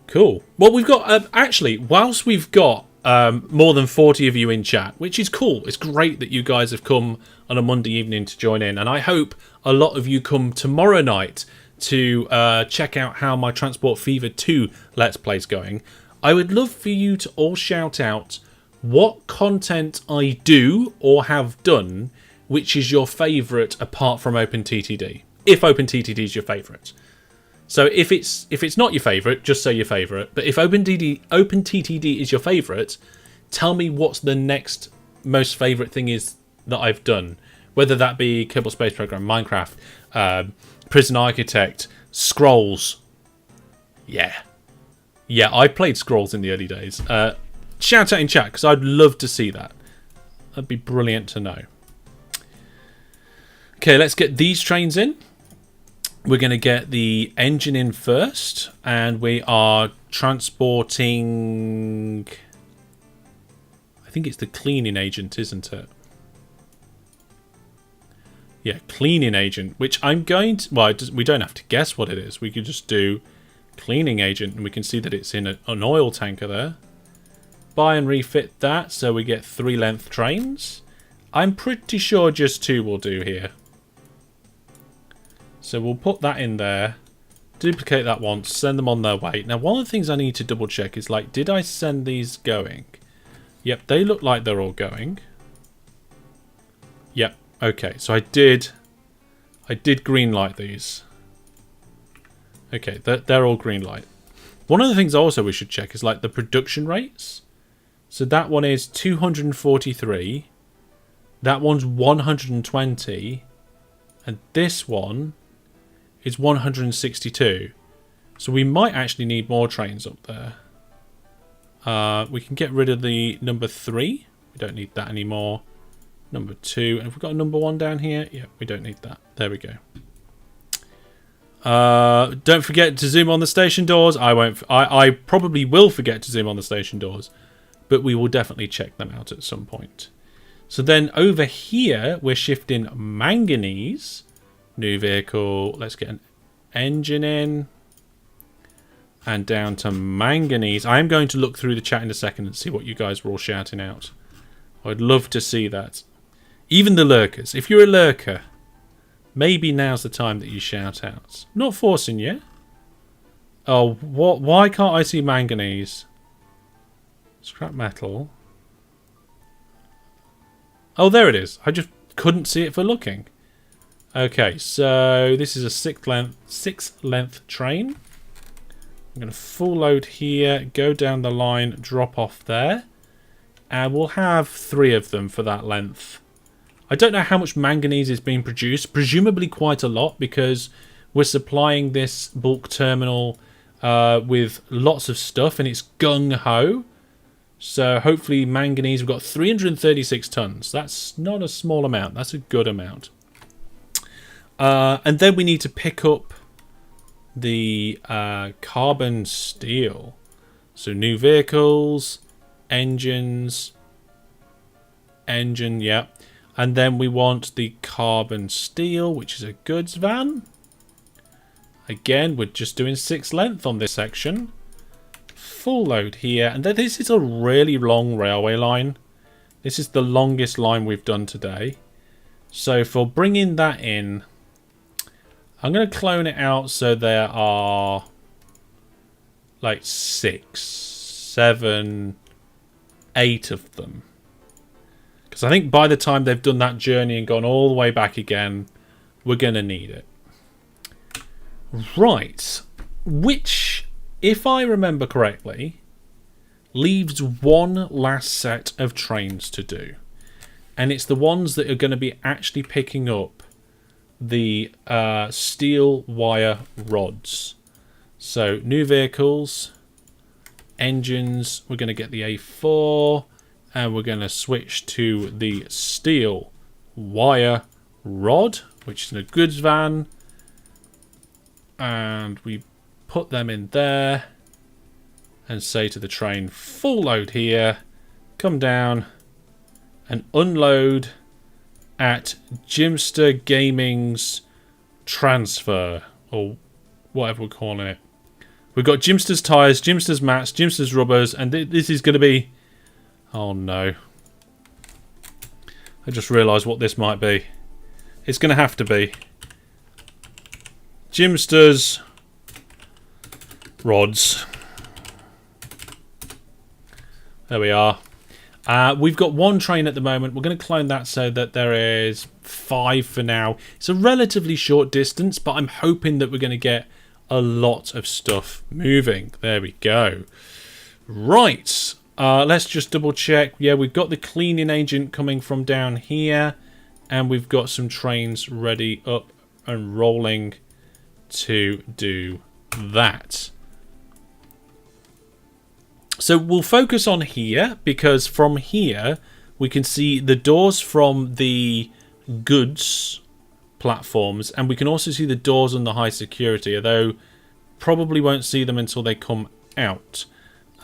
Cool. Well, we've got, actually, whilst we've got more than 40 of you in chat, which is cool. It's great that you guys have come on a Monday evening to join in. And I hope a lot of you come tomorrow night to check out how my Transport Fever 2 Let's Play's going. I would love for you to all shout out what content I do or have done which is your favourite apart from OpenTTD, if OpenTTD is your favourite. So if it's not your favourite, just say your favourite. But if OpenTTD is your favourite, tell me what's the next most favourite thing is that I've done. Whether that be Kerbal Space Program, Minecraft, Prison Architect, Scrolls. Yeah, I played Scrolls in the early days. Shout out in chat, because I'd love to see that. That'd be brilliant to know. Okay, let's get these trains in. We're going to get the engine in first, and we are transporting, I think it's the cleaning agent, isn't it? Yeah, cleaning agent, which I'm going to, well, we don't have to guess what it is. We could just do cleaning agent, and we can see that it's in an oil tanker there. Buy and refit that, so we get 3 length trains. I'm pretty sure just 2 will do here. So we'll put that in there. Duplicate that once, send them on their way. Now, one of the things I need to double check is, like, did I send these going? Yep, they look like they're all going. Yep, okay, so I did green light these. Okay, they're all green light. One of the things also we should check is, like, the production rates. So that one is 243. That one's 120. And this one is 162. So we might actually need more trains up there. We can get rid of the number 3. We don't need that anymore. Number 2. And have we got a number 1 down here? Yeah, we don't need that. There we go. Don't forget to zoom on the station doors. I probably will forget to zoom on the station doors, but we will definitely check them out at some point. So then over here, we're shifting manganese. New vehicle. Let's get an engine in. And down to manganese. I am going to look through the chat in a second and see what you guys were all shouting out. I'd love to see that. Even the lurkers. If you're a lurker, maybe now's the time that you shout out. Not forcing you. Oh, what? Why can't I see manganese? Scrap metal. Oh, there it is. I just couldn't see it for looking. Okay, so this is a six length train. I'm going to full load here, go down the line, drop off there. And we'll have 3 of them for that length. I don't know how much manganese is being produced. Presumably quite a lot, because we're supplying this bulk terminal with lots of stuff, and it's gung-ho. So hopefully manganese, we've got 336 tons. That's not a small amount. That's a good amount. And then we need to pick up the carbon steel. So new vehicles, engines, engine, yeah. And then we want the carbon steel, which is a goods van. Again, we're just doing 6 length on this section. Full load here. And then this is a really long railway line. This is the longest line we've done today. So for bringing that in, I'm going to clone it out so there are like 6, 7, 8 of them. Because I think by the time they've done that journey and gone all the way back again, we're going to need it. Right. Which, if I remember correctly, leaves one last set of trains to do. And it's the ones that are going to be actually picking up the steel wire rods. So new vehicles, engines, we're going to get the A4, and we're going to switch to the steel wire rod, which is in a goods van, and we put them in there and say to the train, full load here, come down and unload at Jimster Gaming's transfer, or whatever we're calling it. We've got Jimster's tyres, Jimster's mats, Jimster's rubbers, and this is going to be... Oh no. I just realised what this might be. It's going to have to be Jimster's rods. There we are. We've got 1 train at the moment. We're going to clone that so that there is 5 for now. It's a relatively short distance, but I'm hoping that we're going to get a lot of stuff moving. There we go. Right. Let's just double check. Yeah, we've got the cleaning agent coming from down here, and we've got some trains ready up and rolling to do that. So we'll focus on here, because from here we can see the doors from the goods platforms, and we can also see the doors on the high security, although probably won't see them until they come out.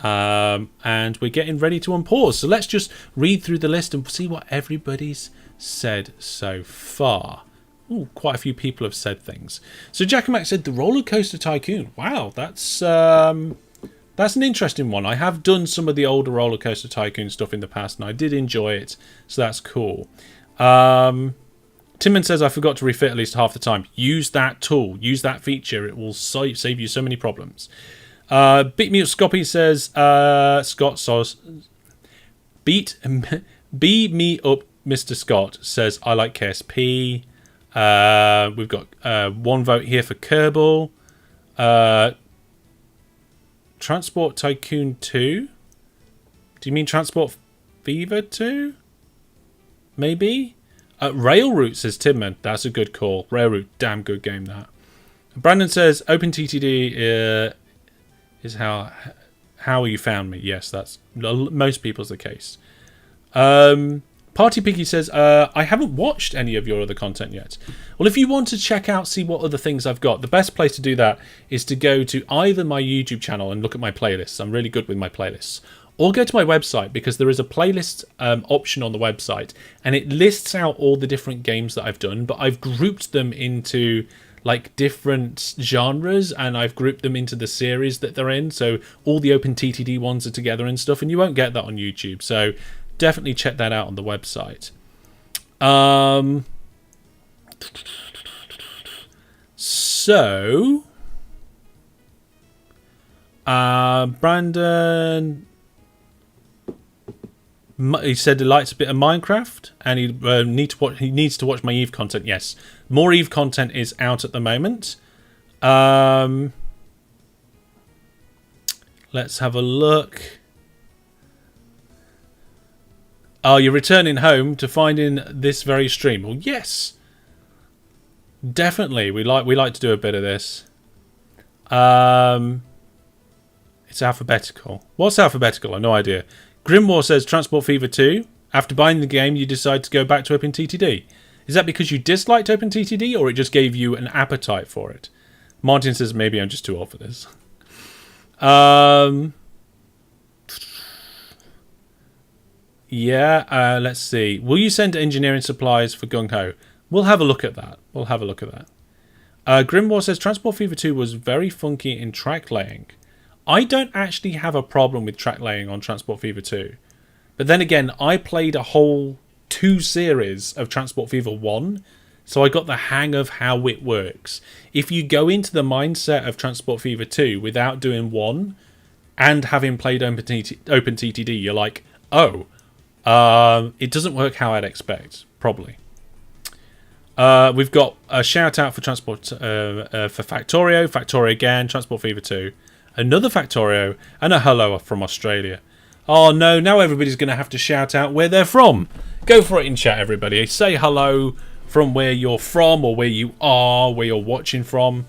And we're getting ready to unpause. So let's just read through the list and see what everybody's said so far. Ooh, quite a few people have said things. So Jack and Mac said the Roller Coaster Tycoon. Wow, that's an interesting one. I have done some of the older Roller Coaster Tycoon stuff in the past, and I did enjoy it, so that's cool. Timon says, I forgot to refit at least half the time. Use that tool. Use that feature. It will save you so many problems. Beat Me Up Scoppy says, Scott says, Beat Me Up Mr. Scott says, I like KSP. We've got 1 vote here for Kerbal. Transport Tycoon 2? Do you mean Transport Fever 2? Maybe? Railroute, says Timman. That's a good call. Railroute, damn good game, that. Brandon says, OpenTTD is how you found me. Yes, that's most people's the case. Party Piggy says, I haven't watched any of your other content yet. Well, if you want to check out, see what other things I've got, the best place to do that is to go to either my YouTube channel and look at my playlists. I'm really good with my playlists. Or go to my website, because there is a playlist option on the website, and it lists out all the different games that I've done, but I've grouped them into like different genres, and I've grouped them into the series that they're in. So all the OpenTTD ones are together and stuff, and you won't get that on YouTube. So definitely check that out on the website. So Brandon, he said he likes a bit of Minecraft, and he needs to watch my Eve content. Yes, more Eve content is out at the moment. Let's have a look. Oh, you're returning home to finding this very stream. Well, yes, definitely. We like to do a bit of this. It's alphabetical. What's alphabetical? I have no idea. Grimwar says Transport Fever 2. After buying the game, you decide to go back to OpenTTD. Is that because you disliked OpenTTD, or it just gave you an appetite for it? Martin says maybe I'm just too old for this. Yeah, let's see. Will you send engineering supplies for Gung Ho? We'll have a look at that. Grimwar says Transport Fever 2 was very funky in track laying. I don't actually have a problem with track laying on Transport Fever 2. But then again, I played a whole 2 series of Transport Fever 1, so I got the hang of how it works. If you go into the mindset of Transport Fever 2 without doing 1 and having played OpenTTD, you're like, oh, it doesn't work how I'd expect, probably. We've got a shout out for Transport for Factorio again, Transport Fever 2, another Factorio, and a hello from Australia. Oh no, now everybody's going to have to shout out where they're from. Go for it in chat, everybody. Say hello from where you're from, or where you are, where you're watching from.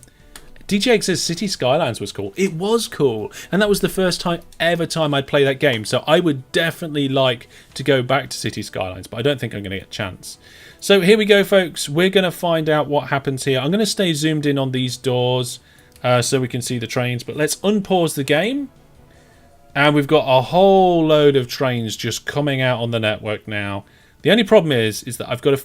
DJ says City Skylines was cool. It was cool, and that was the first time I'd play that game, so I would definitely like to go back to City Skylines, but I don't think I'm going to get a chance. So here we go, folks. We're going to find out what happens here. I'm going to stay zoomed in on these doors so we can see the trains, but let's unpause the game. And we've got a whole load of trains just coming out on the network now. The only problem is that I've got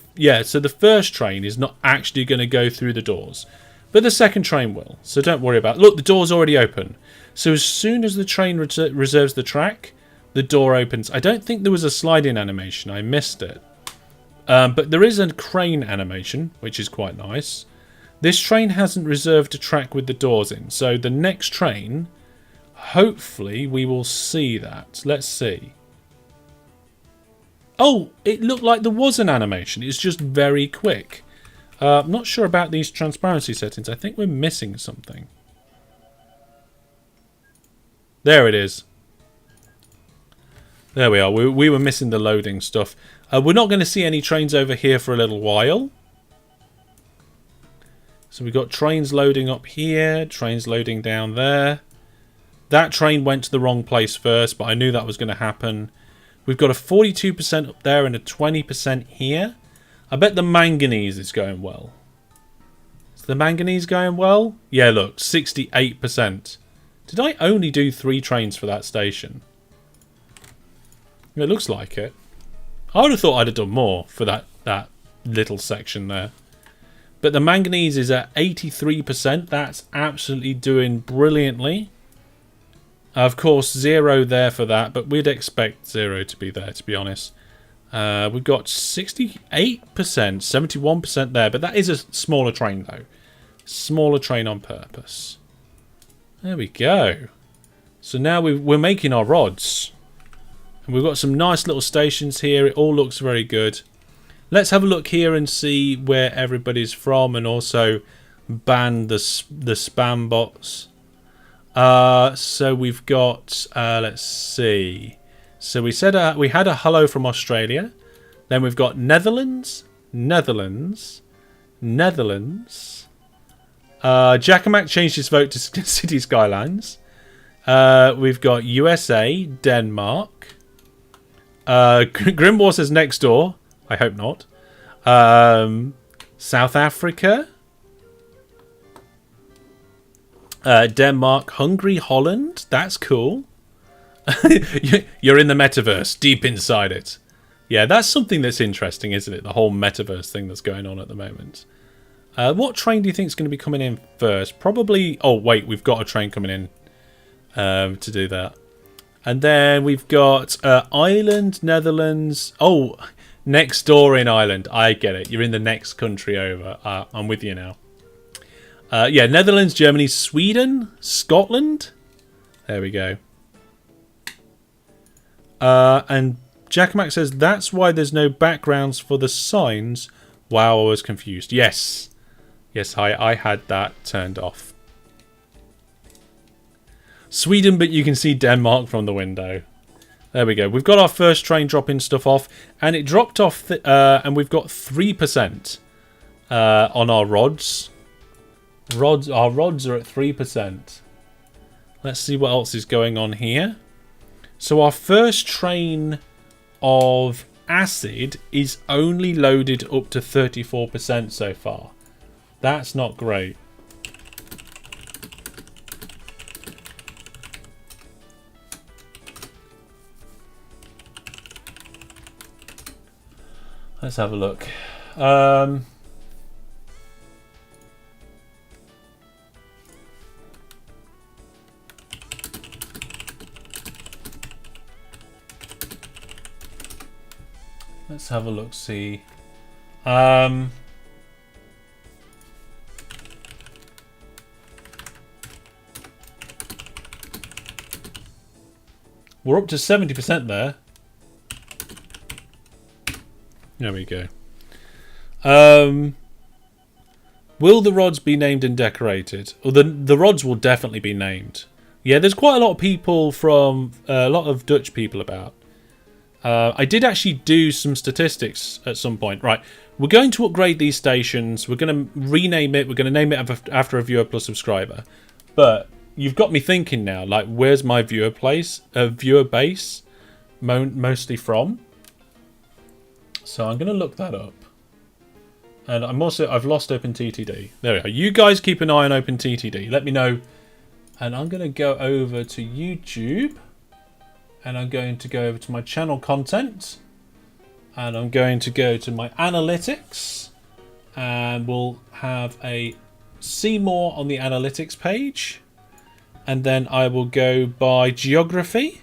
so the first train is not actually going to go through the doors, but the second train will. So don't worry about it. Look, the door's already open. So as soon as the train reserves the track, the door opens. I don't think there was a sliding animation. I missed it. But there is a crane animation, which is quite nice. This train hasn't reserved a track with the doors in. So the next train, hopefully we will see that. Let's see. Oh, it looked like there was an animation. It's just very quick. I'm not sure about these transparency settings. I think we're missing something. There it is. There we are. We were missing the loading stuff. We're not going to see any trains over here for a little while. So we've got trains loading up here, trains loading down there. That train went to the wrong place first, but I knew that was going to happen. We've got a 42% up there and a 20% here. I bet the manganese is going well. Is the manganese going well? Yeah, look, 68%. Did I only do 3 trains for that station? It looks like it. I would have thought I'd have done more for that little section there. But the manganese is at 83%. That's absolutely doing brilliantly. Of course, 0 there for that, but we'd expect 0 to be there, to be honest. We've got 68%, 71% there, but that is a smaller train though. Smaller train on purpose. There we go. So now we're making our rods. And we've got some nice little stations here. It all looks very good. Let's have a look here and see where everybody's from, and also ban the spam bots. So we've got, let's see. So we said we had a hello from Australia. Then we've got Netherlands. Jack and Mac changed his vote to City Skylines. We've got USA, Denmark. Grimwar says next door. I hope not. South Africa. Denmark, Hungary, Holland. That's cool. You're in the metaverse, deep inside it. Yeah, that's something that's interesting, isn't it? The whole metaverse thing that's going on at the moment. What train do you think is going to be coming in first? Probably... Oh, wait, we've got a train coming in to do that. And then we've got Ireland, Netherlands. Oh, next door in Ireland. I get it. You're in the next country over. I'm with you now. Yeah, Netherlands, Germany, Sweden, Scotland. There we go. And Jack Mac says, that's why there's no backgrounds for the signs. Wow, I was confused. Yes. Yes, I had that turned off. Sweden, but you can see Denmark from the window. There we go. We've got our first train dropping stuff off, and it dropped off, and we've got 3% on our rods. Our rods are at 3%. Let's see what else is going on here. So our first train of acid is only loaded up to 34% so far. That's not great. Let's have a look. Let's have a look, see. We're up to 70% there. There we go. Will the rods be named and decorated? Well, the rods will definitely be named. Yeah, there's quite a lot of people from... a lot of Dutch people about. I did actually do some statistics at some point. Right, we're going to upgrade these stations. We're going to rename it. We're going to name it after a viewer plus subscriber. But you've got me thinking now, like, where's my viewer base mostly from? So I'm going to look that up. And I've lost OpenTTD. There we go. You guys keep an eye on OpenTTD. Let me know. And I'm going to go over to YouTube. And I'm going to go over to my channel content. And I'm going to go to my analytics. And we'll have a see more on the analytics page. And then I will go by geography.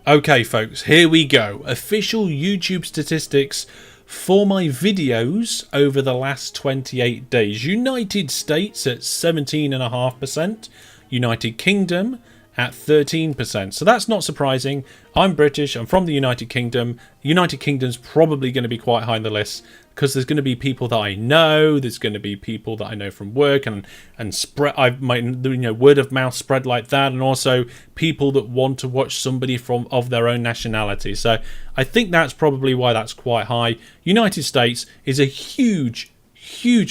Okay, folks, here we go. Official YouTube statistics for my videos over the last 28 days. United States at 17.5%. United Kingdom at 13%. So that's not surprising. I'm British. I'm from the United Kingdom. United Kingdom's probably going to be quite high on the list because there's going to be people that I know. There's going to be people that I know from work and spread. Word of mouth spread like that, and also people that want to watch somebody of their own nationality. So I think that's probably why that's quite high. United States is a huge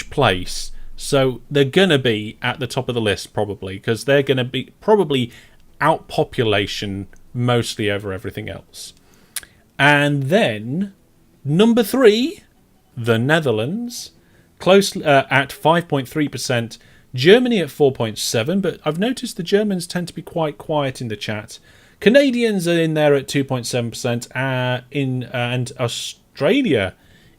place. So they're going to be at the top of the list probably because they're going to be probably outpopulation mostly over everything else. And then number 3, the Netherlands, close at 5.3%. Germany at 4.7%, but I've noticed the Germans tend to be quite quiet in the chat. Canadians are in there at 2.7%, and Australia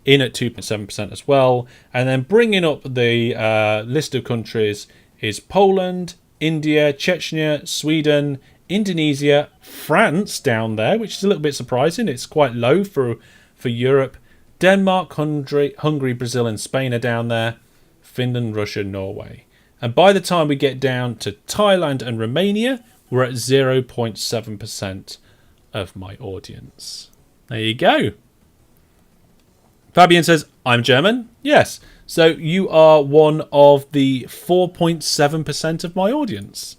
in at 2.7% as well. And then bringing up the list of countries is Poland, India, Chechnya, Sweden, Indonesia, France down there, which is a little bit surprising. It's quite low for Europe. Denmark, Hungary, Brazil, and Spain are down there. Finland, Russia, Norway. And by the time we get down to Thailand and Romania, we're at 0.7% of my audience. There you go. Fabian says, I'm German. Yes. So you are one of the 4.7% of my audience.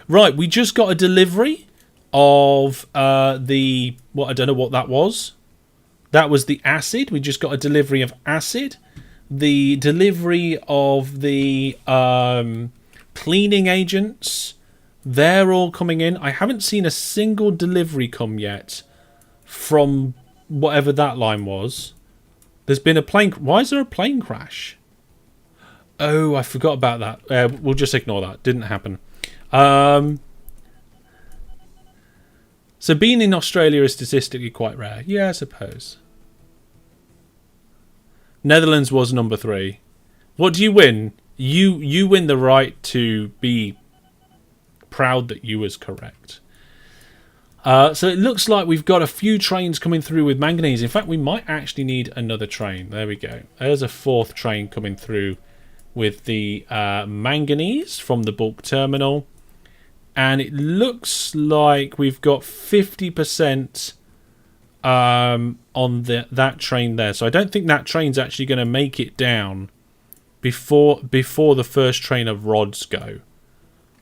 Right, we just got a delivery of I don't know what that was. That was the acid. We just got a delivery of acid. The delivery of the cleaning agents, they're all coming in. I haven't seen a single delivery come yet from whatever that line was. There's been a plane... Why is there a plane crash? Oh, I forgot about that. We'll just ignore that. Didn't happen. So being in Australia is statistically quite rare. Yeah, I suppose. Netherlands was number 3. What do you win? You win the right to be proud that you was correct. So it looks like we've got a few trains coming through with manganese. In fact, we might actually need another train. There we go. There's a 4th train coming through with the manganese from the bulk terminal. And it looks like we've got 50% on that train there. So I don't think that train's actually going to make it down before the first train of rods go.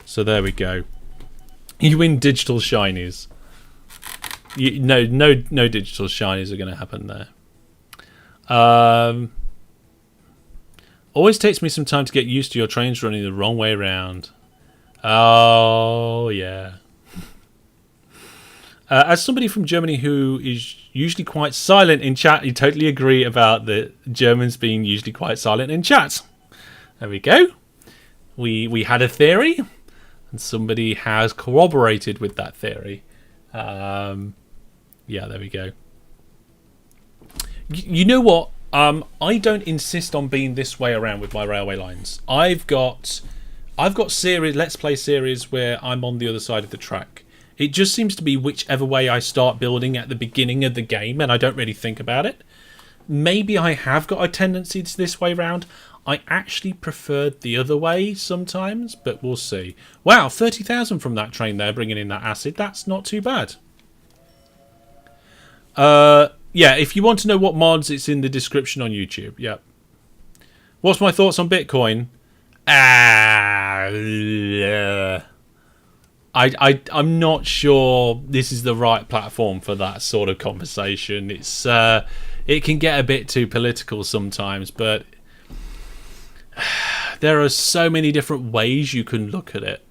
So there we go. You win digital shinies. No digital shinies are going to happen there. Always takes me some time to get used to your trains running the wrong way around. Oh, yeah. As somebody from Germany who is usually quite silent in chat, you totally agree about the Germans being usually quite silent in chat. There we go. We had a theory, and somebody has corroborated with that theory. Yeah, there we go. You know what? I don't insist on being this way around with my railway lines. I've got series, Let's Play series where I'm on the other side of the track. It just seems to be whichever way I start building at the beginning of the game, and I don't really think about it. Maybe I have got a tendency to this way round. I actually preferred the other way sometimes, but we'll see. Wow, 30,000 from that train there, bringing in that acid. That's not too bad. Yeah, if you want to know what mods, it's in the description on YouTube. Yep. What's my thoughts on Bitcoin? I'm not sure this is the right platform for that sort of conversation. It's it can get a bit too political sometimes, but there are so many different ways you can look at it.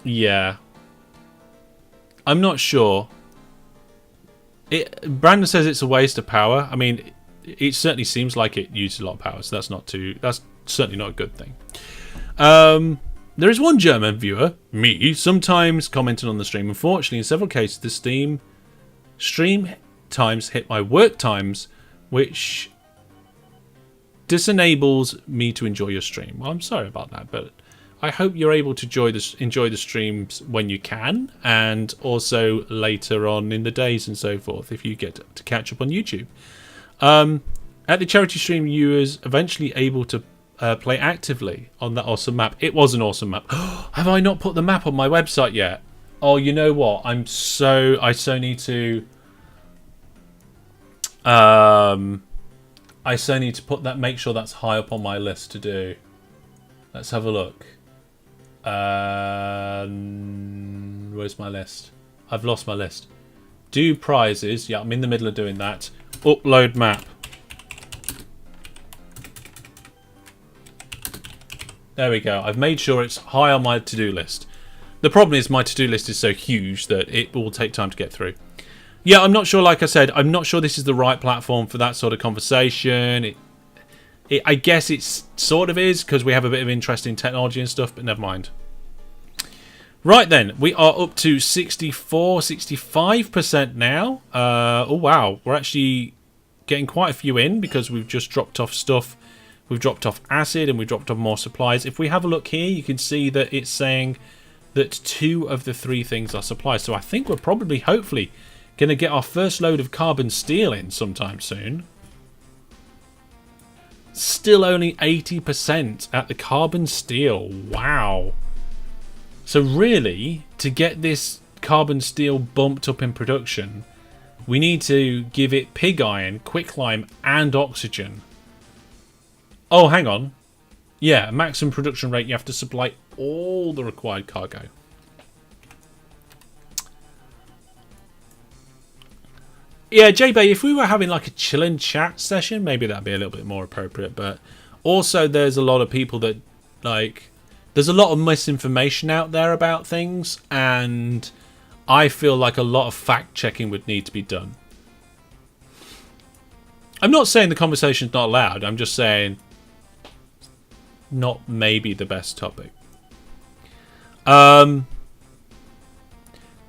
Yeah. I'm not sure. Brandon says it's a waste of power. I mean, it certainly seems like it uses a lot of power, so that's certainly not a good thing. There is one German viewer, me, sometimes commenting on the stream. Unfortunately, in several cases, the stream times hit my work times, which disenables me to enjoy your stream. Well, I'm sorry about that, but I hope you're able to enjoy the streams when you can, and also later on in the days and so forth, if you get to catch up on YouTube. At the charity stream, you was eventually able to play actively on that awesome map. It was an awesome map. Have I not put the map on my website yet? Oh, you know what? I so need to. I so need to put that. Make sure that's high up on my list to do. Let's have a look. Where's my list? I've lost my list. Do prizes. Yeah, I'm in the middle of doing that. Upload map. There we go. I've made sure it's high on my to-do list. The problem is my to-do list is so huge that it will take time to get through. Yeah, I'm not sure, like I said, I'm not sure this is the right platform for that sort of conversation. I guess it sort of is, because we have a bit of interest in technology and stuff, but never mind. Right then, we are up to 64, 65% now. Oh wow, we're actually getting quite a few in, because we've just dropped off stuff We've dropped off acid and we've dropped off more supplies. If we have a look here, you can see that it's saying that 2 of the 3 things are supplies. So I think we're probably, hopefully, going to get our first load of carbon steel in sometime soon. Still only 80% at the carbon steel. Wow. So really, to get this carbon steel bumped up in production, we need to give it pig iron, quicklime, and oxygen. Oh, hang on. Yeah, maximum production rate, you have to supply all the required cargo. Yeah, J-Bay, if we were having like a chilling chat session, maybe that'd be a little bit more appropriate. But also there's a lot of people that, like, there's a lot of misinformation out there about things, and I feel like a lot of fact-checking would need to be done. I'm not saying the conversation's not allowed, I'm just saying not maybe the best topic. The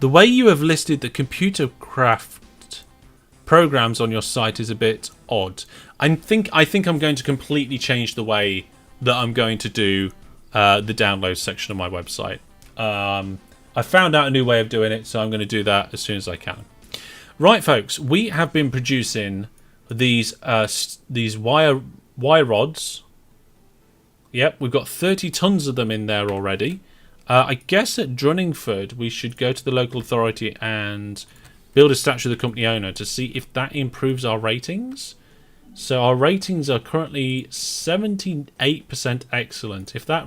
way you have listed the computer craft programs on your site is a bit odd. I think I'm going to completely change the way that I'm going to do the download section of my website. I found out a new way of doing it, so I'm going to do that as soon as I can. Right, folks, we have been producing these wire rods. Yep, we've got 30 tons of them in there already. I guess at Drunningford we should go to the local authority and build a statue of the company owner to see if that improves our ratings. So our ratings are currently 78% excellent. If that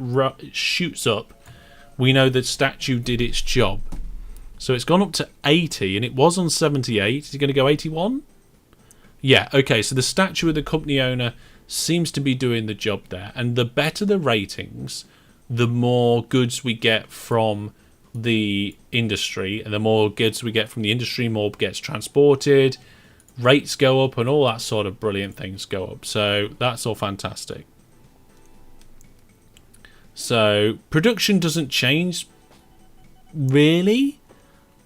shoots up, we know the statue did its job. So it's gone up to 80 and it was on 78. Is it going to go 81? Yeah, okay, so the statue of the company owner seems to be doing the job there. And the better the ratings, the more goods we get from the industry. And the more goods we get from the industry, more gets transported. Rates go up and all that sort of brilliant things go up. So that's all fantastic. So production doesn't change really.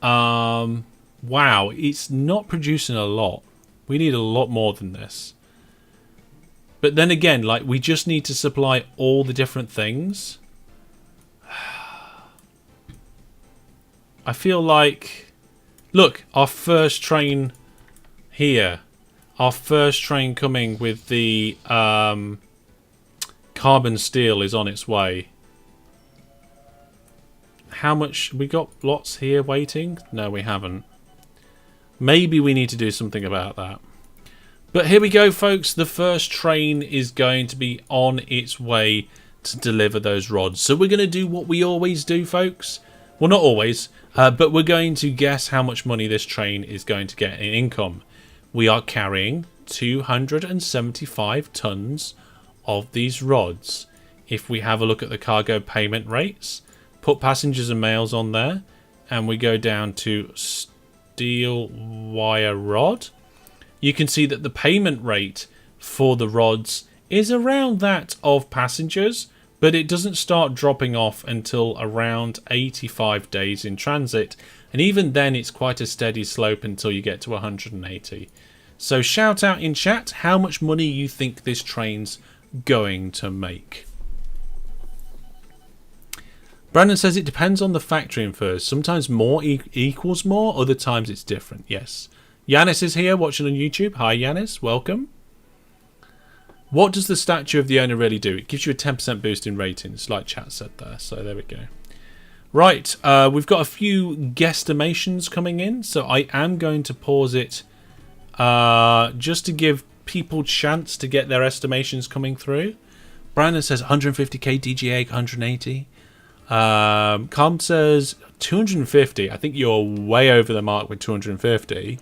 Wow, it's not producing a lot. We need a lot more than this. But then again, like, we just need to supply all the different things. I feel like, look, our first train here, our first train coming with the carbon steel is on its way. How much? We got lots here waiting? No, we haven't. Maybe we need to do something about that. But here we go, folks. The first train is going to be on its way to deliver those rods. So we're going to do what we always do, folks. Well, not always, but we're going to guess how much money this train is going to get in income. We are carrying 275 tons of these rods. If we have a look at the cargo payment rates, put passengers and mails on there, and we go down to steel wire rod, you can see that the payment rate for the rods is around that of passengers, but it doesn't start dropping off until around 85 days in transit, and even then it's quite a steady slope until you get to 180. So shout out in chat how much money you think this train's going to make. Brandon says it depends on the factory in FIRS. Sometimes more equals more, other times it's different. Yes. Yanis is here watching on YouTube. Hi Yanis, welcome. What does the statue of the owner really do? It gives you a 10% boost in ratings, like chat said there. So there we go. Right, we've got a few guesstimations coming in. So I am going to pause it just to give people chance to get their estimations coming through. Brandon says 150k DGA, 180. Calm says 250. I think you're way over the mark with 250.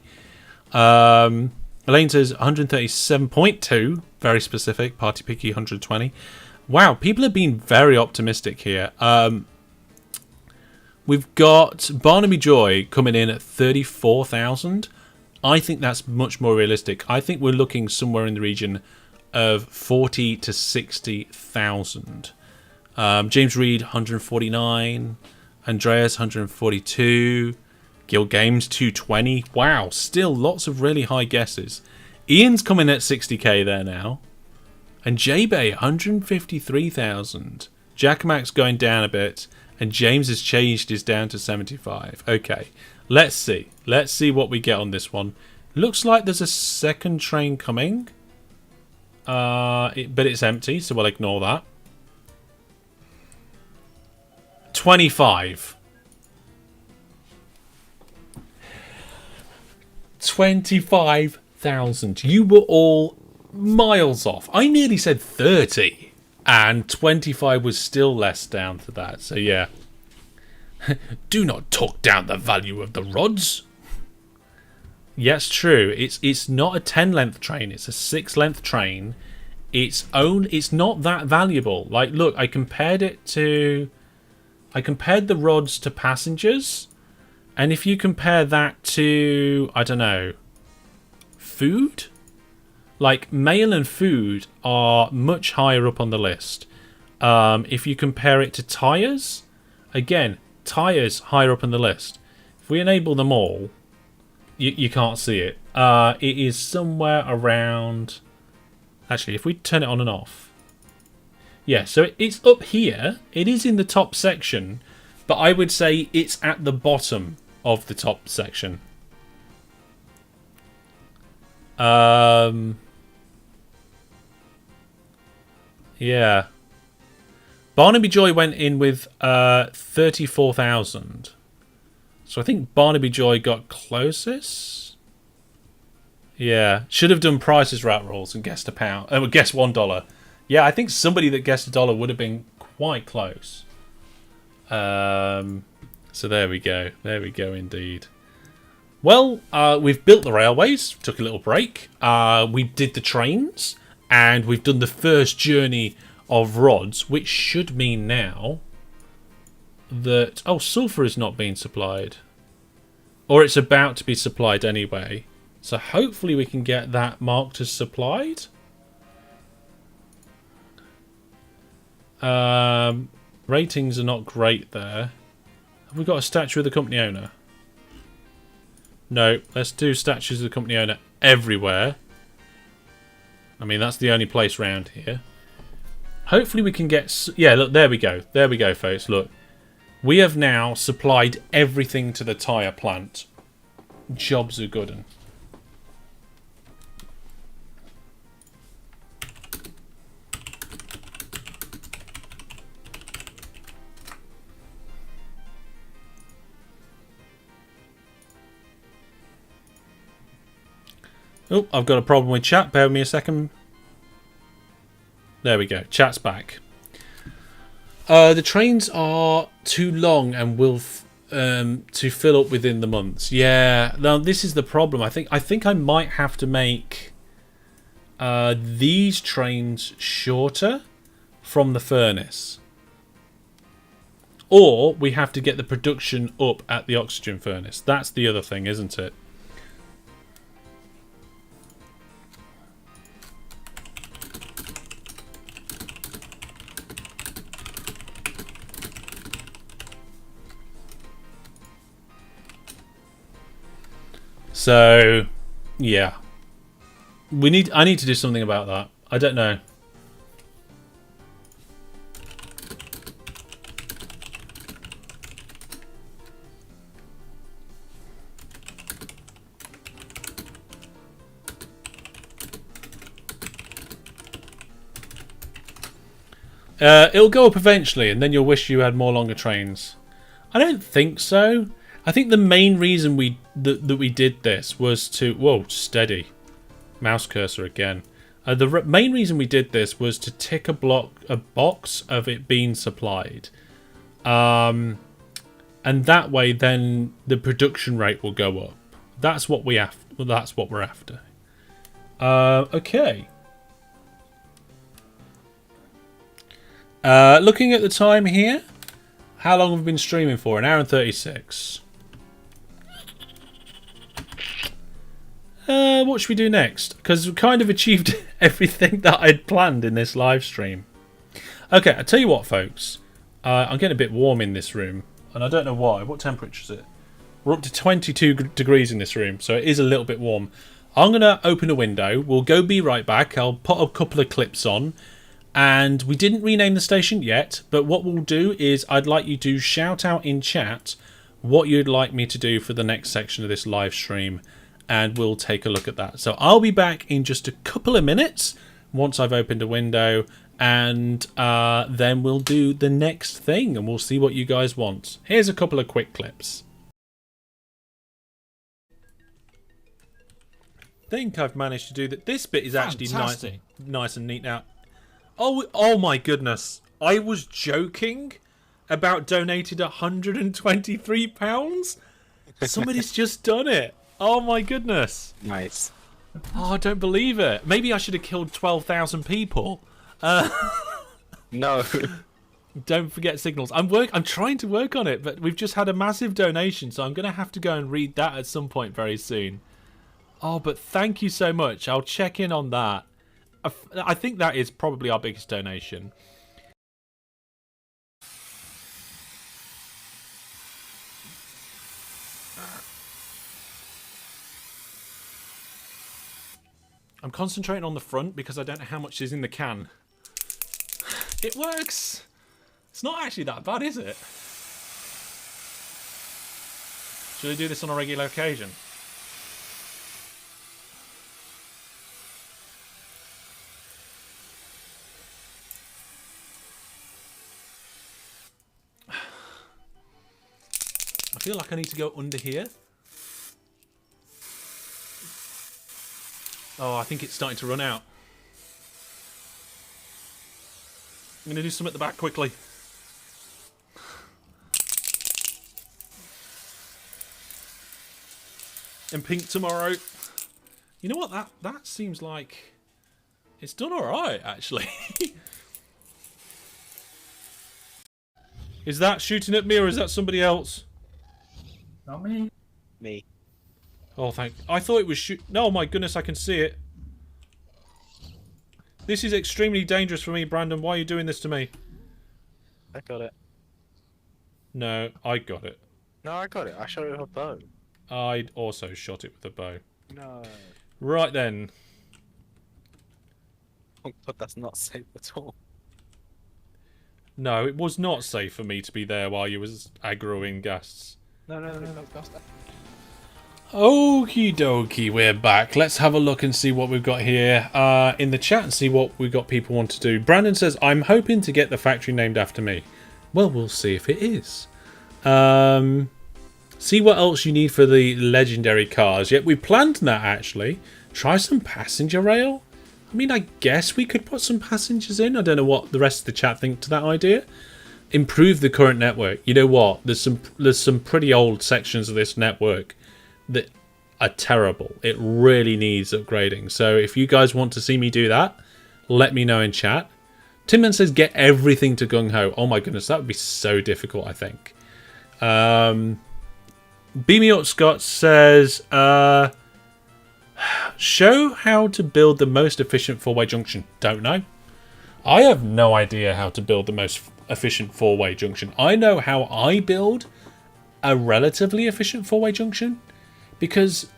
Elaine says 137.2. Very specific. Party Picky 120. Wow, people have been very optimistic here. We've got Barnaby Joy coming in at 34,000. I think that's much more realistic. I think we're looking somewhere in the region of 40 to 60,000. James Reed 149. Andreas 142. Guild Games 220. Wow, still lots of really high guesses. Ian's coming at 60k there now. And J-Bay, 153,000. Jack Mac's going down a bit. And James has changed his down to 75. Okay, let's see. Let's see what we get on this one. Looks like there's a second train coming. But it's empty, so we'll ignore that. 25. 25,000. You were all miles off. I nearly said 30. And 25 was still less down to that. So yeah. Do not talk down the value of the rods. Yes, true. It's not a 10 length train. It's a 6 length train. It's not that valuable. Like, look, I compared the rods to passengers. And if you compare that to, I don't know, food? Like, mail and food are much higher up on the list. If you compare it to tyres, again, tyres higher up on the list. If we enable them all, you can't see it. It is somewhere around... Actually, if we turn it on and off... Yeah, so it's up here. It is in the top section, but I would say it's at the bottom of the top section. Yeah. Barnaby Joy went in with 34,000. So I think Barnaby Joy got closest. Yeah. Should have done prices rat rolls and guessed guessed $1. Yeah, I think somebody that guessed $1 would have been quite close. So there we go. There we go indeed. Well, we've built the railways. Took a little break. We did the trains. And we've done the first journey of rods, which should mean now that... Oh, sulfur is not being supplied. Or it's about to be supplied anyway. So hopefully we can get that marked as supplied. Ratings are not great there. Have we got a statue of the company owner? No, let's do statues of the company owner everywhere. I mean, that's the only place around here. Hopefully we can get... Yeah, look, there we go. There we go, folks. Look. We have now supplied everything to the tyre plant. Jobs are good. Oh, I've got a problem with chat. Bear with me a second. There we go. Chat's back. The trains are too long and will to fill up within the months. Yeah. Now this is the problem. I think I might have to make these trains shorter from the furnace, or we have to get the production up at the oxygen furnace. That's the other thing, isn't it? So, yeah. I need to do something about that. I don't know. It'll go up eventually, and then you'll wish you had more longer trains. I don't think so. I think the main reason that we did this was to... Whoa, steady. Mouse cursor again. The main reason we did this was to tick a box of it being supplied. And that way, then the production rate will go up. That's what we have. That's what we're after. Okay. Looking at the time here, how long have we been streaming for? 1 hour and 36. What should we do next? Because we kind of achieved everything that I'd planned in this live stream. Okay, I'll tell you what, folks. I'm getting a bit warm in this room, and I don't know why. What temperature is it? We're up to 22 degrees in this room, so it is a little bit warm. I'm going to open a window. We'll go be right back. I'll put a couple of clips on. And we didn't rename the station yet, but what we'll do is I'd like you to shout out in chat what you'd like me to do for the next section of this live stream, and we'll take a look at that. So I'll be back in just a couple of minutes once I've opened a window, and then we'll do the next thing and we'll see what you guys want. Here's a couple of quick clips. I think I've managed to do that. This bit is actually nice and neat now. Oh my goodness. I was joking about donated £123. Somebody's just done it. Oh my goodness. Nice. Oh, I don't believe it. Maybe I should have killed 12,000 people. No. Don't forget signals. I'm trying to work on it, but we've just had a massive donation, so I'm going to have to go and read that at some point very soon. Oh, but thank you so much. I'll check in on that. I think that is probably our biggest donation. I'm concentrating on the front because I don't know how much is in the can. It works. It's not actually that bad, is it? Should I do this on a regular occasion? I feel like I need to go under here. Oh, I think it's starting to run out. I'm going to do some at the back quickly. And pink tomorrow. You know what? That seems like it's done all right, actually. Is that shooting at me or is that somebody else? Not me. Me. Oh, I thought it was shoot. No, my goodness, I can see it. This is extremely dangerous for me, Brandon. Why are you doing this to me? I got it. No, I got it. No, I got it. I shot it with a bow. I'd also shot it with a bow. No. Right then. Oh, but that's not safe at all. No, it was not safe for me to be there while you was aggroing guests. No. Okie dokie, we're back. Let's have a look and see what we've got here in the chat and see what we've got people want to do. Brandon says, I'm hoping to get the factory named after me. Well, we'll see if it is. See what else you need for the legendary cars. Yep, we planned that actually. Try some passenger rail. I mean, I guess we could put some passengers in. I don't know what the rest of the chat think to that idea. Improve the current network. You know what? There's some pretty old sections of this network that are terrible. It really needs upgrading. So if you guys want to see me do that, let me know in chat. Timman says get everything to gung ho. Oh my goodness, that would be so difficult, I think. Beam Me Up Scott says show how to build the most efficient four-way junction. Don't know. I have no idea how to build the most efficient four-way junction. I know how I build a relatively efficient four-way junction, because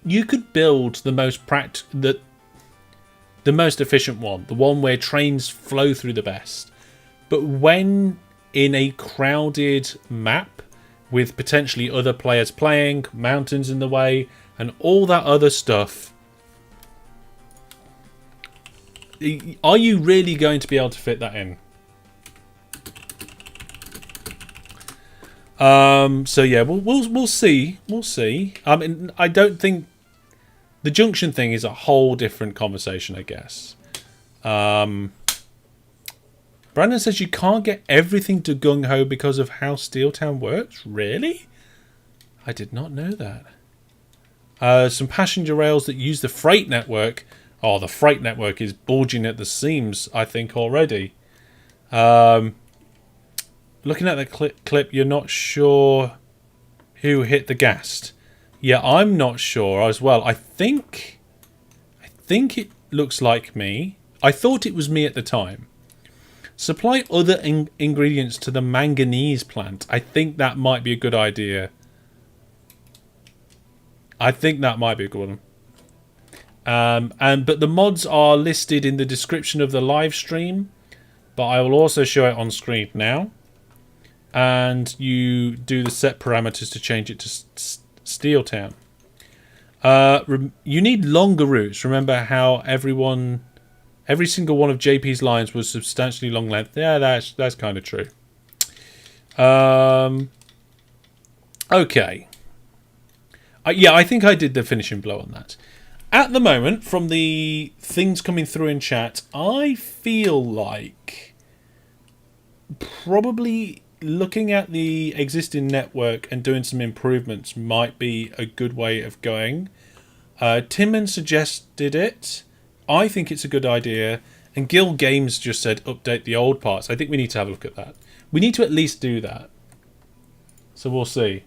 you could build the most the most efficient one, the one where trains flow through the best. But when in a crowded map with potentially other players playing, mountains in the way, and all that other stuff, are you really going to be able to fit that in? So yeah, we'll see. We'll see. I mean, I don't think the junction thing is a whole different conversation, I guess. Brandon says you can't get everything to gung ho because of how Steeltown works. Really? I did not know that. Some passenger rails that use the freight network. Oh, the freight network is bulging at the seams, I think, already. Looking at the clip, you're not sure who hit the gas. Yeah, I'm not sure as well. I think it looks like me. I thought it was me at the time. Supply other ingredients to the manganese plant. I think that might be a good idea. I think that might be a good one. But the mods are listed in the description of the live stream, but I will also show it on screen now. And you do the set parameters to change it to Steeltown. You need longer routes. Remember how every single one of JP's lines was substantially long length. Yeah, that's kind of true. Okay. Yeah, I think I did the finishing blow on that. At the moment, from the things coming through in chat, I feel like probably looking at the existing network and doing some improvements might be a good way of going. Timon suggested it. I think it's a good idea. And Guild Games just said update the old parts. I think we need to have a look at that. We need to at least do that. So we'll see.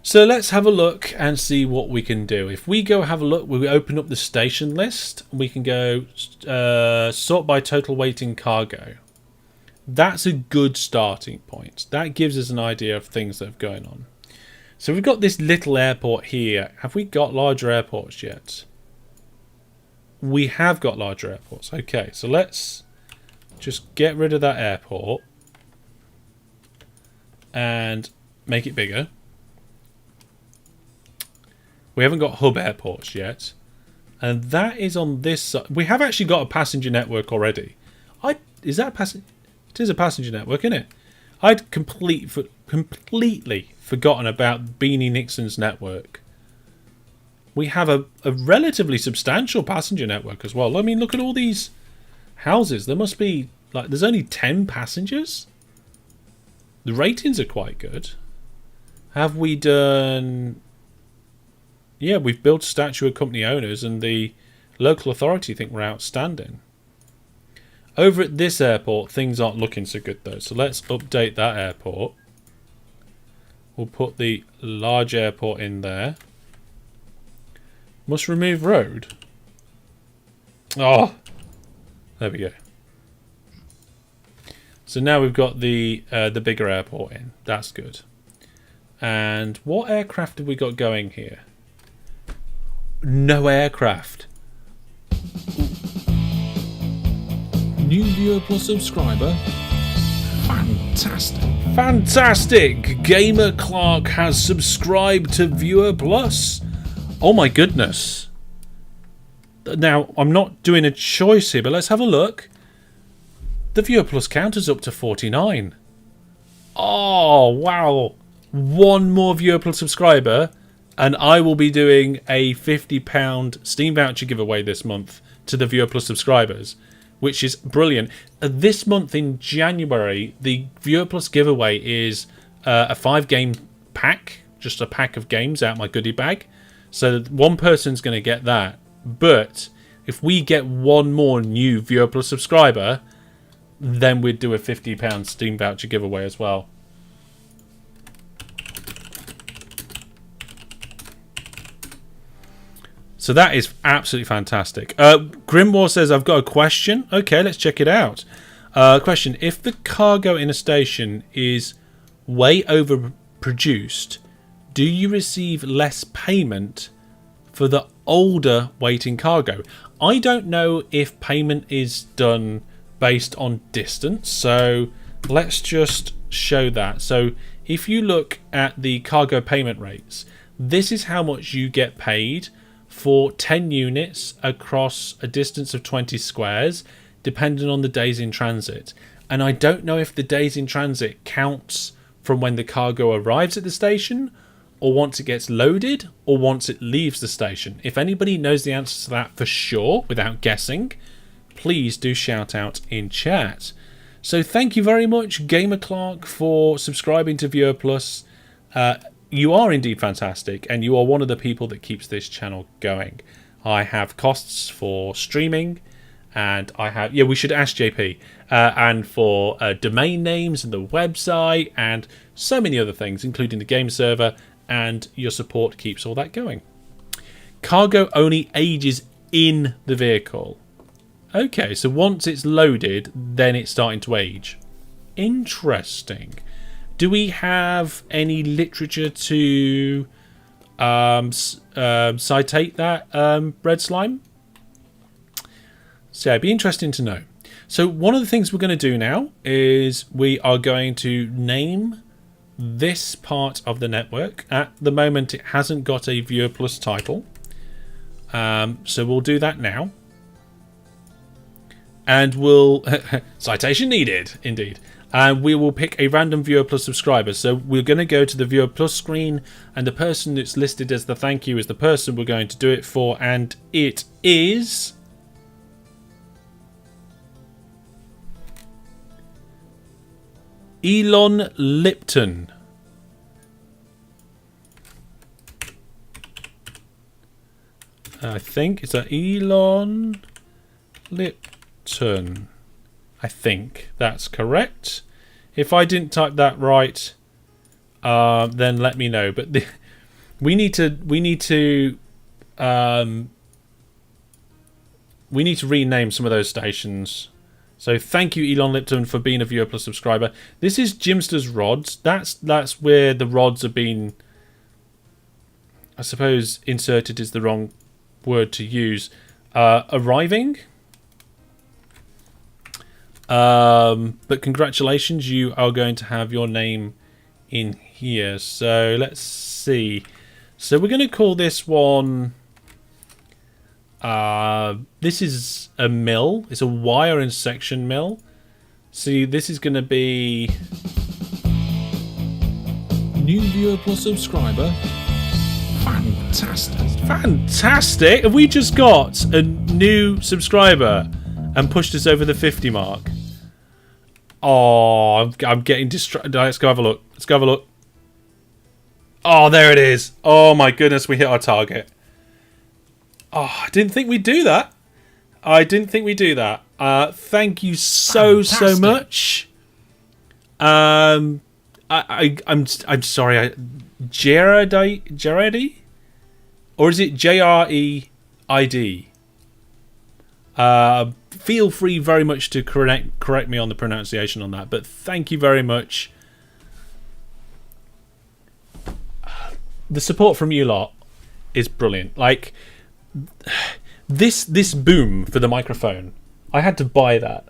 So let's have a look and see what we can do. If we go have a look, we open up the station list. We can go sort by total weight in cargo. That's a good starting point. That gives us an idea of things that are going on. So we've got this little airport here. Have we got larger airports yet? We have got larger airports. Okay, so let's just get rid of that airport and make it bigger. We haven't got hub airports yet. And that is on this side. We have actually got a passenger network already. Is that a passenger? It is a passenger network, isn't it? I'd completely forgotten about Beanie Nixon's network. We have a relatively substantial passenger network as well. I mean, look at all these houses. There must be, like, there's only 10 passengers. The ratings are quite good. Have we done... Yeah, we've built statue of company owners and the local authority think we're outstanding. Over at this airport, things aren't looking so good though. So let's update that airport. We'll put the large airport in there. Must remove road. Oh, there we go. So now we've got the bigger airport in. That's good. And what aircraft have we got going here? No aircraft. New viewer plus subscriber. Fantastic. Fantastic. Gamer Clark has subscribed to Viewer Plus. Oh my goodness. Now, I'm not doing a choice here, but let's have a look. The Viewer Plus count is up to 49. Oh, wow. One more Viewer Plus subscriber. And I will be doing a £50 Steam voucher giveaway this month to the Viewer Plus subscribers, which is brilliant. This month in January, the Viewer Plus giveaway is a 5-game pack, just a pack of games out my goodie bag. So one person's going to get that. But if we get one more new Viewer Plus subscriber, then we'd do a £50 Steam voucher giveaway as well. So that is absolutely fantastic. Grimwar says, I've got a question. Okay, let's check it out. Question. If the cargo in a station is way overproduced, do you receive less payment for the older waiting cargo? I don't know if payment is done based on distance. So let's just show that. So if you look at the cargo payment rates, this is how much you get paid for 10 units across a distance of 20 squares, depending on the days in transit. And I don't know if the days in transit counts from when the cargo arrives at the station, or once it gets loaded, or once it leaves the station. If anybody knows the answer to that for sure, without guessing, please do shout out in chat. So thank you very much, Gamer Clark, for subscribing to Viewer Plus. You are indeed fantastic, and you are one of the people that keeps this channel going. I have costs for streaming, and I have... Yeah, we should ask JP. And for domain names and the website, and so many other things, including the game server, and your support keeps all that going. Cargo only ages in the vehicle. Okay, so once it's loaded, then it's starting to age. Interesting. Do we have any literature to citate that, Red Slime? So yeah, it'd be interesting to know. So one of the things we're going to do now is we are going to name this part of the network. At the moment, it hasn't got a Viewer Plus title. So we'll do that now. And we'll... citation needed, indeed. And we will pick a random Viewer Plus subscriber. So we're going to go to the Viewer Plus screen, and the person that's listed as the thank you is the person we're going to do it for, and it is... Elon Lipton. I think. Is that Elon Lipton? I think that's correct. If I didn't type that right, then let me know. But we need to rename some of those stations. So thank you, Elon Lipton, for being a Viewer Plus subscriber. This is Jimster's Rods. That's where the rods have been, I suppose, inserted is the wrong word to use. Arriving. But congratulations, you are going to have your name in here. So let's see. So we're going to call this one... this is a mill. It's a wire and section mill. See, this is going to be new Viewer Plus subscriber. Fantastic! Have we just got a new subscriber and pushed us over the 50 mark? Oh, I'm getting distracted. Let's go have a look. Oh, there it is. Oh my goodness, we hit our target. Oh, I didn't think we'd do that. Thank you so much. I'm sorry. Jared? Or is it J-R-E-I-D? Feel free very much to correct me on the pronunciation on that. But thank you very much. The support from you lot is brilliant. Like... This boom for the microphone, I had to buy that,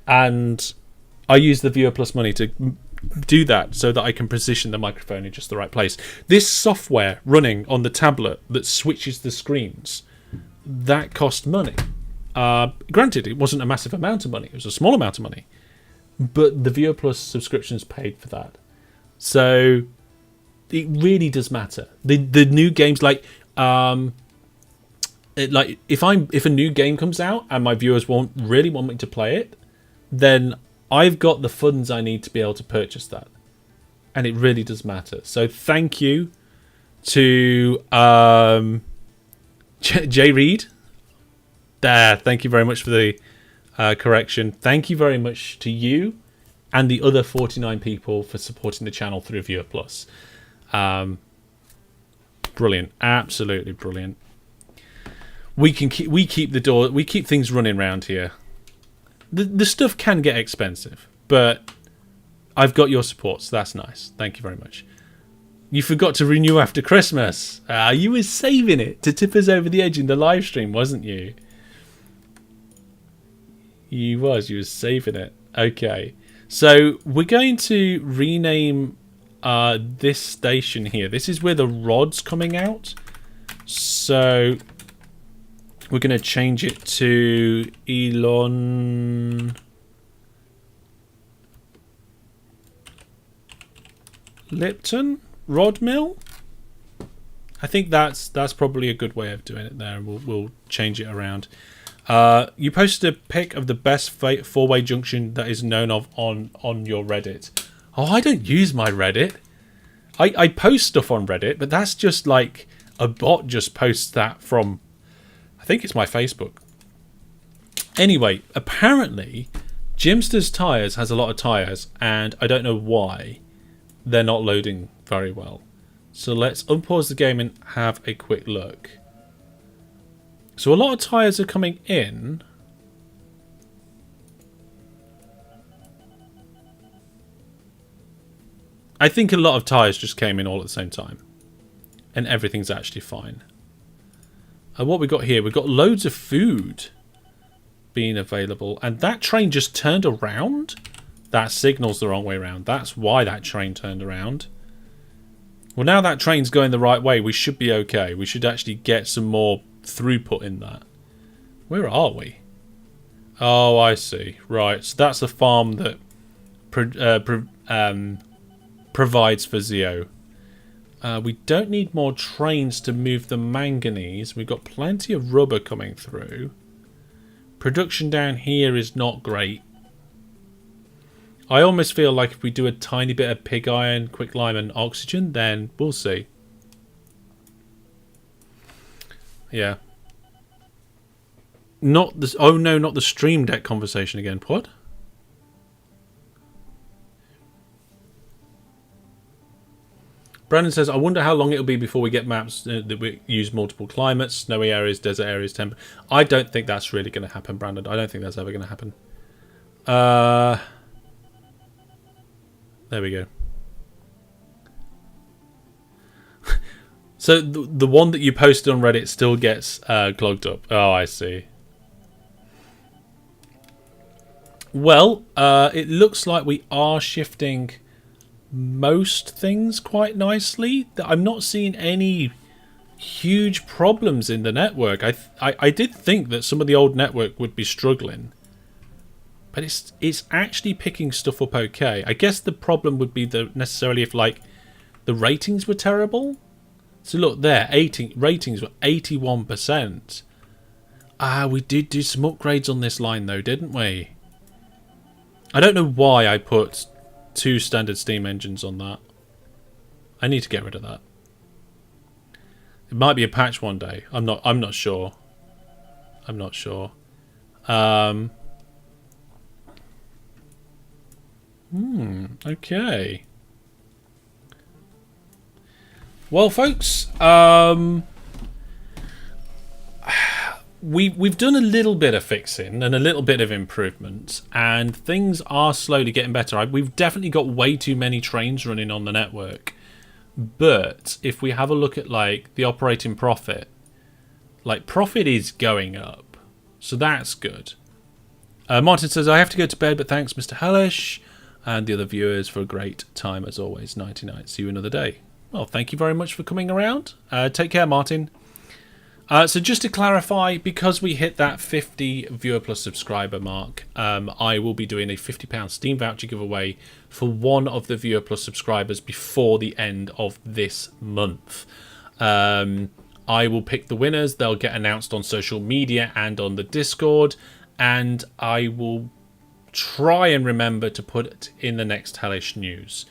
and I use the Viewer Plus money to do that so that I can position the microphone in just the right place. This software running on the tablet that switches the screens, that cost money. Granted, it wasn't a massive amount of money, it was a small amount of money, but the Viewer Plus subscriptions paid for that. So it really does matter. The new games like if a new game comes out and my viewers won't really want me to play it, then I've got the funds I need to be able to purchase that, and it really does matter. So thank you to Jay Reed. There, thank you very much for the correction. Thank you very much to you and the other 49 people for supporting the channel through Viewer Plus. Brilliant, absolutely brilliant. We keep things running around here. The stuff can get expensive, but I've got your support, so that's nice. Thank you very much. You forgot to renew after Christmas. You were saving it to tip us over the edge in the live stream, wasn't you? You were saving it. Okay. So we're going to rename this station here. This is where the rod's coming out. So we're going to change it to Elon Lipton Rod Mill. I think that's probably a good way of doing it there. We'll change it around. You posted a pic of the best four-way junction that is known of on your Reddit. Oh, I don't use my Reddit. I post stuff on Reddit, but that's just like a bot just posts that from, I think it's my Facebook. Anyway, apparently Jimster's Tires has a lot of tires, and I don't know why they're not loading very well. So let's unpause the game and have a quick look. So a lot of tires are coming in. I think a lot of tyres just came in all at the same time. And everything's actually fine. What we got here, we've got loads of food being available. And that train just turned around? That signal's the wrong way around. That's why that train turned around. Well, now that train's going the right way, we should be okay. We should actually get some more throughput in that. Where are we? Oh, I see. Right, so that's the farm that provides for Zio. We don't need more trains to move the manganese. We've got plenty of rubber coming through. Production down here is not great. I almost feel like if we do a tiny bit of pig iron, quicklime and oxygen, then we'll see. Yeah. Not this. Oh no, not the Stream Deck conversation again. What? Brandon says, I wonder how long it'll be before we get maps that we use multiple climates, snowy areas, desert areas, temp. I don't think that's really going to happen, Brandon. I don't think that's ever going to happen. There we go. So the one that you posted on Reddit still gets clogged up. Oh, I see. Well, it looks like we are shifting most things quite nicely. I'm not seeing any huge problems in the network. I did think that some of the old network would be struggling, but it's actually picking stuff up okay. I guess the problem would be necessarily if like the ratings were terrible. So look there, ratings were 81%. We did do some upgrades on this line though, didn't we? I don't know why I put 2 standard steam engines on that. I need to get rid of that. It might be a patch one day. I'm not sure. I'm not sure. Okay. Well, folks, we've done a little bit of fixing and a little bit of improvement, and things are slowly getting better. We've definitely got way too many trains running on the network, but if we have a look at like the operating profit, like profit is going up, so that's good. Martin says, I have to go to bed, but thanks, Mr. Hellish, and the other viewers for a great time as always. Nighty night. See you another day. Well, thank you very much for coming around. Take care, Martin. So just to clarify, because we hit that 50 viewer plus subscriber mark, I will be doing a £50 Steam voucher giveaway for one of the viewer plus subscribers before the end of this month. I will pick the winners. They'll get announced on social media and on the Discord, and I will try and remember to put it in the next Hellish News.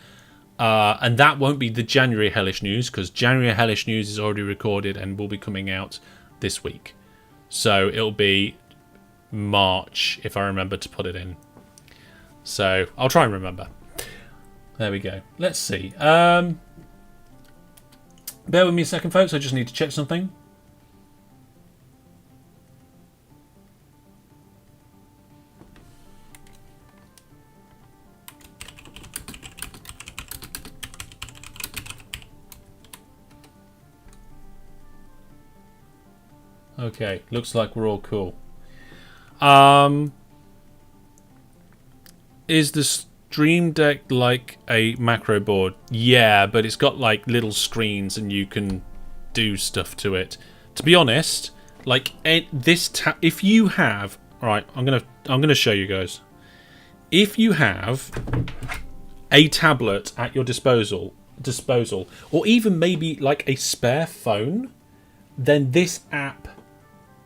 And that won't be the January Hellish News, because January Hellish News is already recorded and will be coming out this week. So it'll be March if I remember to put it in. So I'll try and remember. There we go. Let's see. Bear with me a second, folks. I just need to check something. Okay, looks like we're all cool. Is the Stream Deck like a macro board? Yeah, but it's got like little screens and you can do stuff to it. To be honest, like if you have, all right, I'm gonna show you guys. If you have a tablet at your disposal, or even maybe like a spare phone, then this app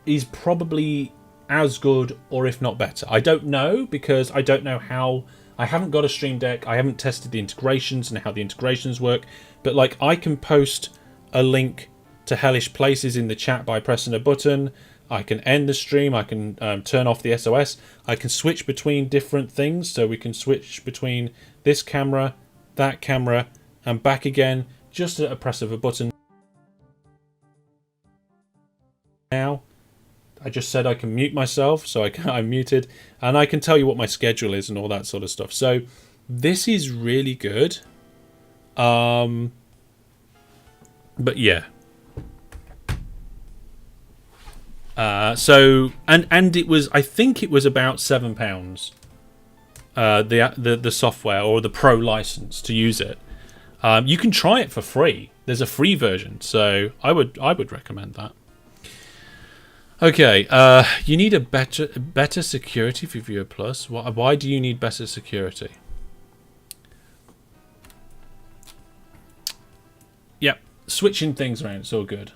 is probably as good or if not better. I don't know, because I don't know how. I haven't got a Stream Deck. I haven't tested the integrations and how the integrations work, but like I can post a link to Hellish Places in the chat by pressing a button. I can end the stream. I can turn off the SOS. I can switch between different things, so we can switch between this camera, that camera, and back again just at a press of a button. Now I just said I can mute myself, so I'm muted, and I can tell you what my schedule is and all that sort of stuff. So this is really good. But yeah. So and it was, I think it was about £7. The software or the pro license to use it. You can try it for free. There's a free version, so I would recommend that. Okay, you need a better security for Viewer Plus. Why do you need better security? Yep, switching things around, it's all good.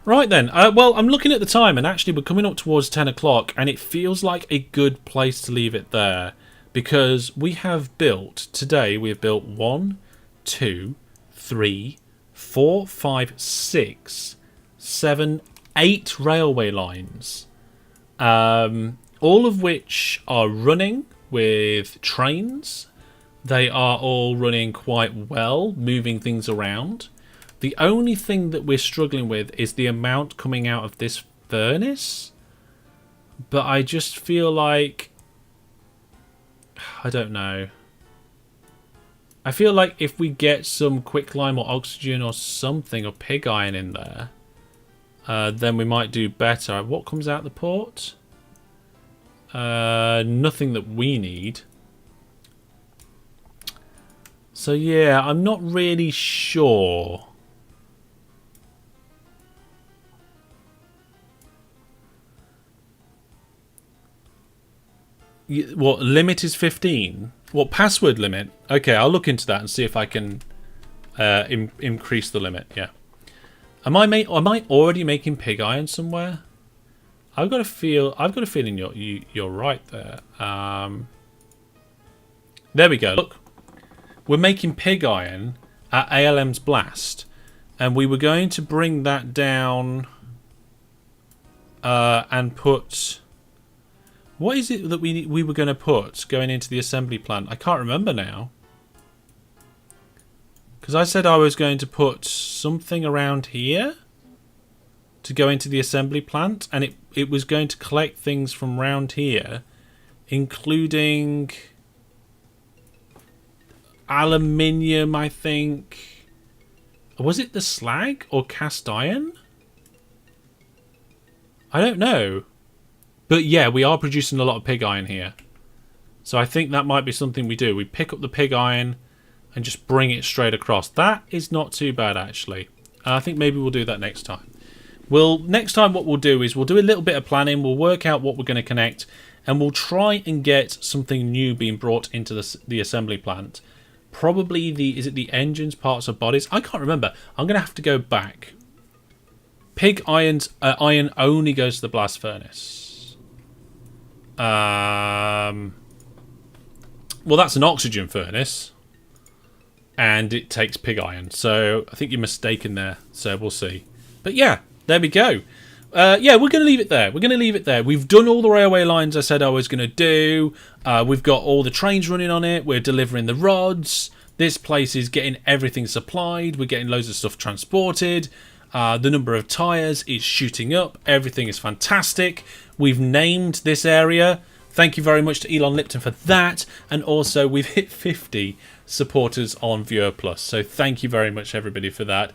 Right then, well, I'm looking at the time, and actually we're coming up towards 10 o'clock, and it feels like a good place to leave it there, because we have built, today we have built 1, 2, 3, 4, 5, 6, 7, 8 railway lines, all of which are running with trains. They are all running quite well, moving things around. The only thing that we're struggling with is the amount coming out of this furnace. But I just feel like... I don't know. I feel like if we get some quicklime or oxygen or something, or pig iron in there, then we might do better. What comes out the port? Nothing that we need. So yeah, I'm not really sure. What limit is 15? What password limit? Okay, I'll look into that and see if I can increase the limit. Yeah. Am I already making pig iron somewhere? I've got a feeling you're right there. There we go. Look, we're making pig iron at ALM's Blast, and we were going to bring that down and put. What is it that we were going to put going into the assembly plant? I can't remember now. Because I said I was going to put something around here to go into the assembly plant, and it was going to collect things from round here, including aluminium, I think. Was it the slag or cast iron? I don't know. But yeah, we are producing a lot of pig iron here. So I think that might be something we do. We pick up the pig iron and just bring it straight across. That is not too bad, actually. I think maybe we'll do that next time. Next time what we'll do is we'll do a little bit of planning. We'll work out what we're going to connect. And we'll try and get something new being brought into the assembly plant. Probably is it the engines, parts, or bodies? I can't remember. I'm going to have to go back. Pig iron only goes to the blast furnace. Well, that's an oxygen furnace, and it takes pig iron, so I think you're mistaken there, so we'll see. But yeah, there we go. Yeah, we're going to leave it there. We've done all the railway lines I said I was going to do. We've got all the trains running on it. We're delivering the rods. This place is getting everything supplied. We're getting loads of stuff transported. The number of tyres is shooting up. Everything is fantastic. We've named this area. Thank you very much to Elon Lipton for that. And also, we've hit 50 supporters on Viewer Plus. So thank you very much, everybody, for that.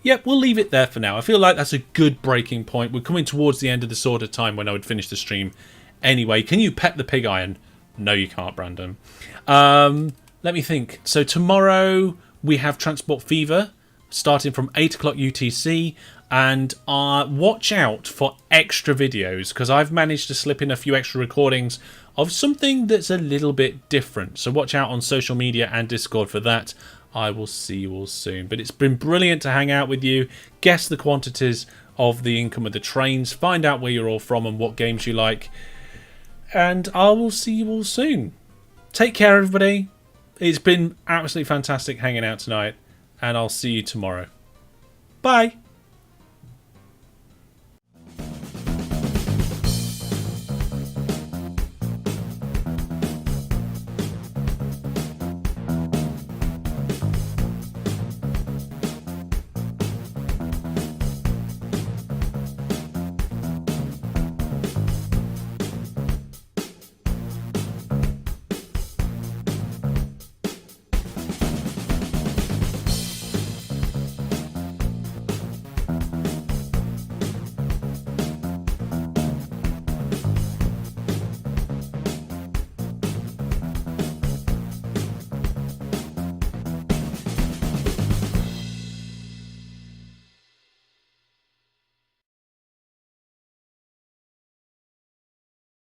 Yep, we'll leave it there for now. I feel like that's a good breaking point. We're coming towards the end of the sort of time when I would finish the stream. Anyway, can you pet the pig iron? No, you can't, Brandon. Let me think. So tomorrow we have Transport Fever, starting from 8 o'clock UTC, and watch out for extra videos, because I've managed to slip in a few extra recordings of something that's a little bit different. So watch out on social media and Discord for that. I will see you all soon. But it's been brilliant to hang out with you, guess the quantities of the income of the trains, find out where you're all from and what games you like, and I will see you all soon. Take care, everybody. It's been absolutely fantastic hanging out tonight, and I'll see you tomorrow. Bye.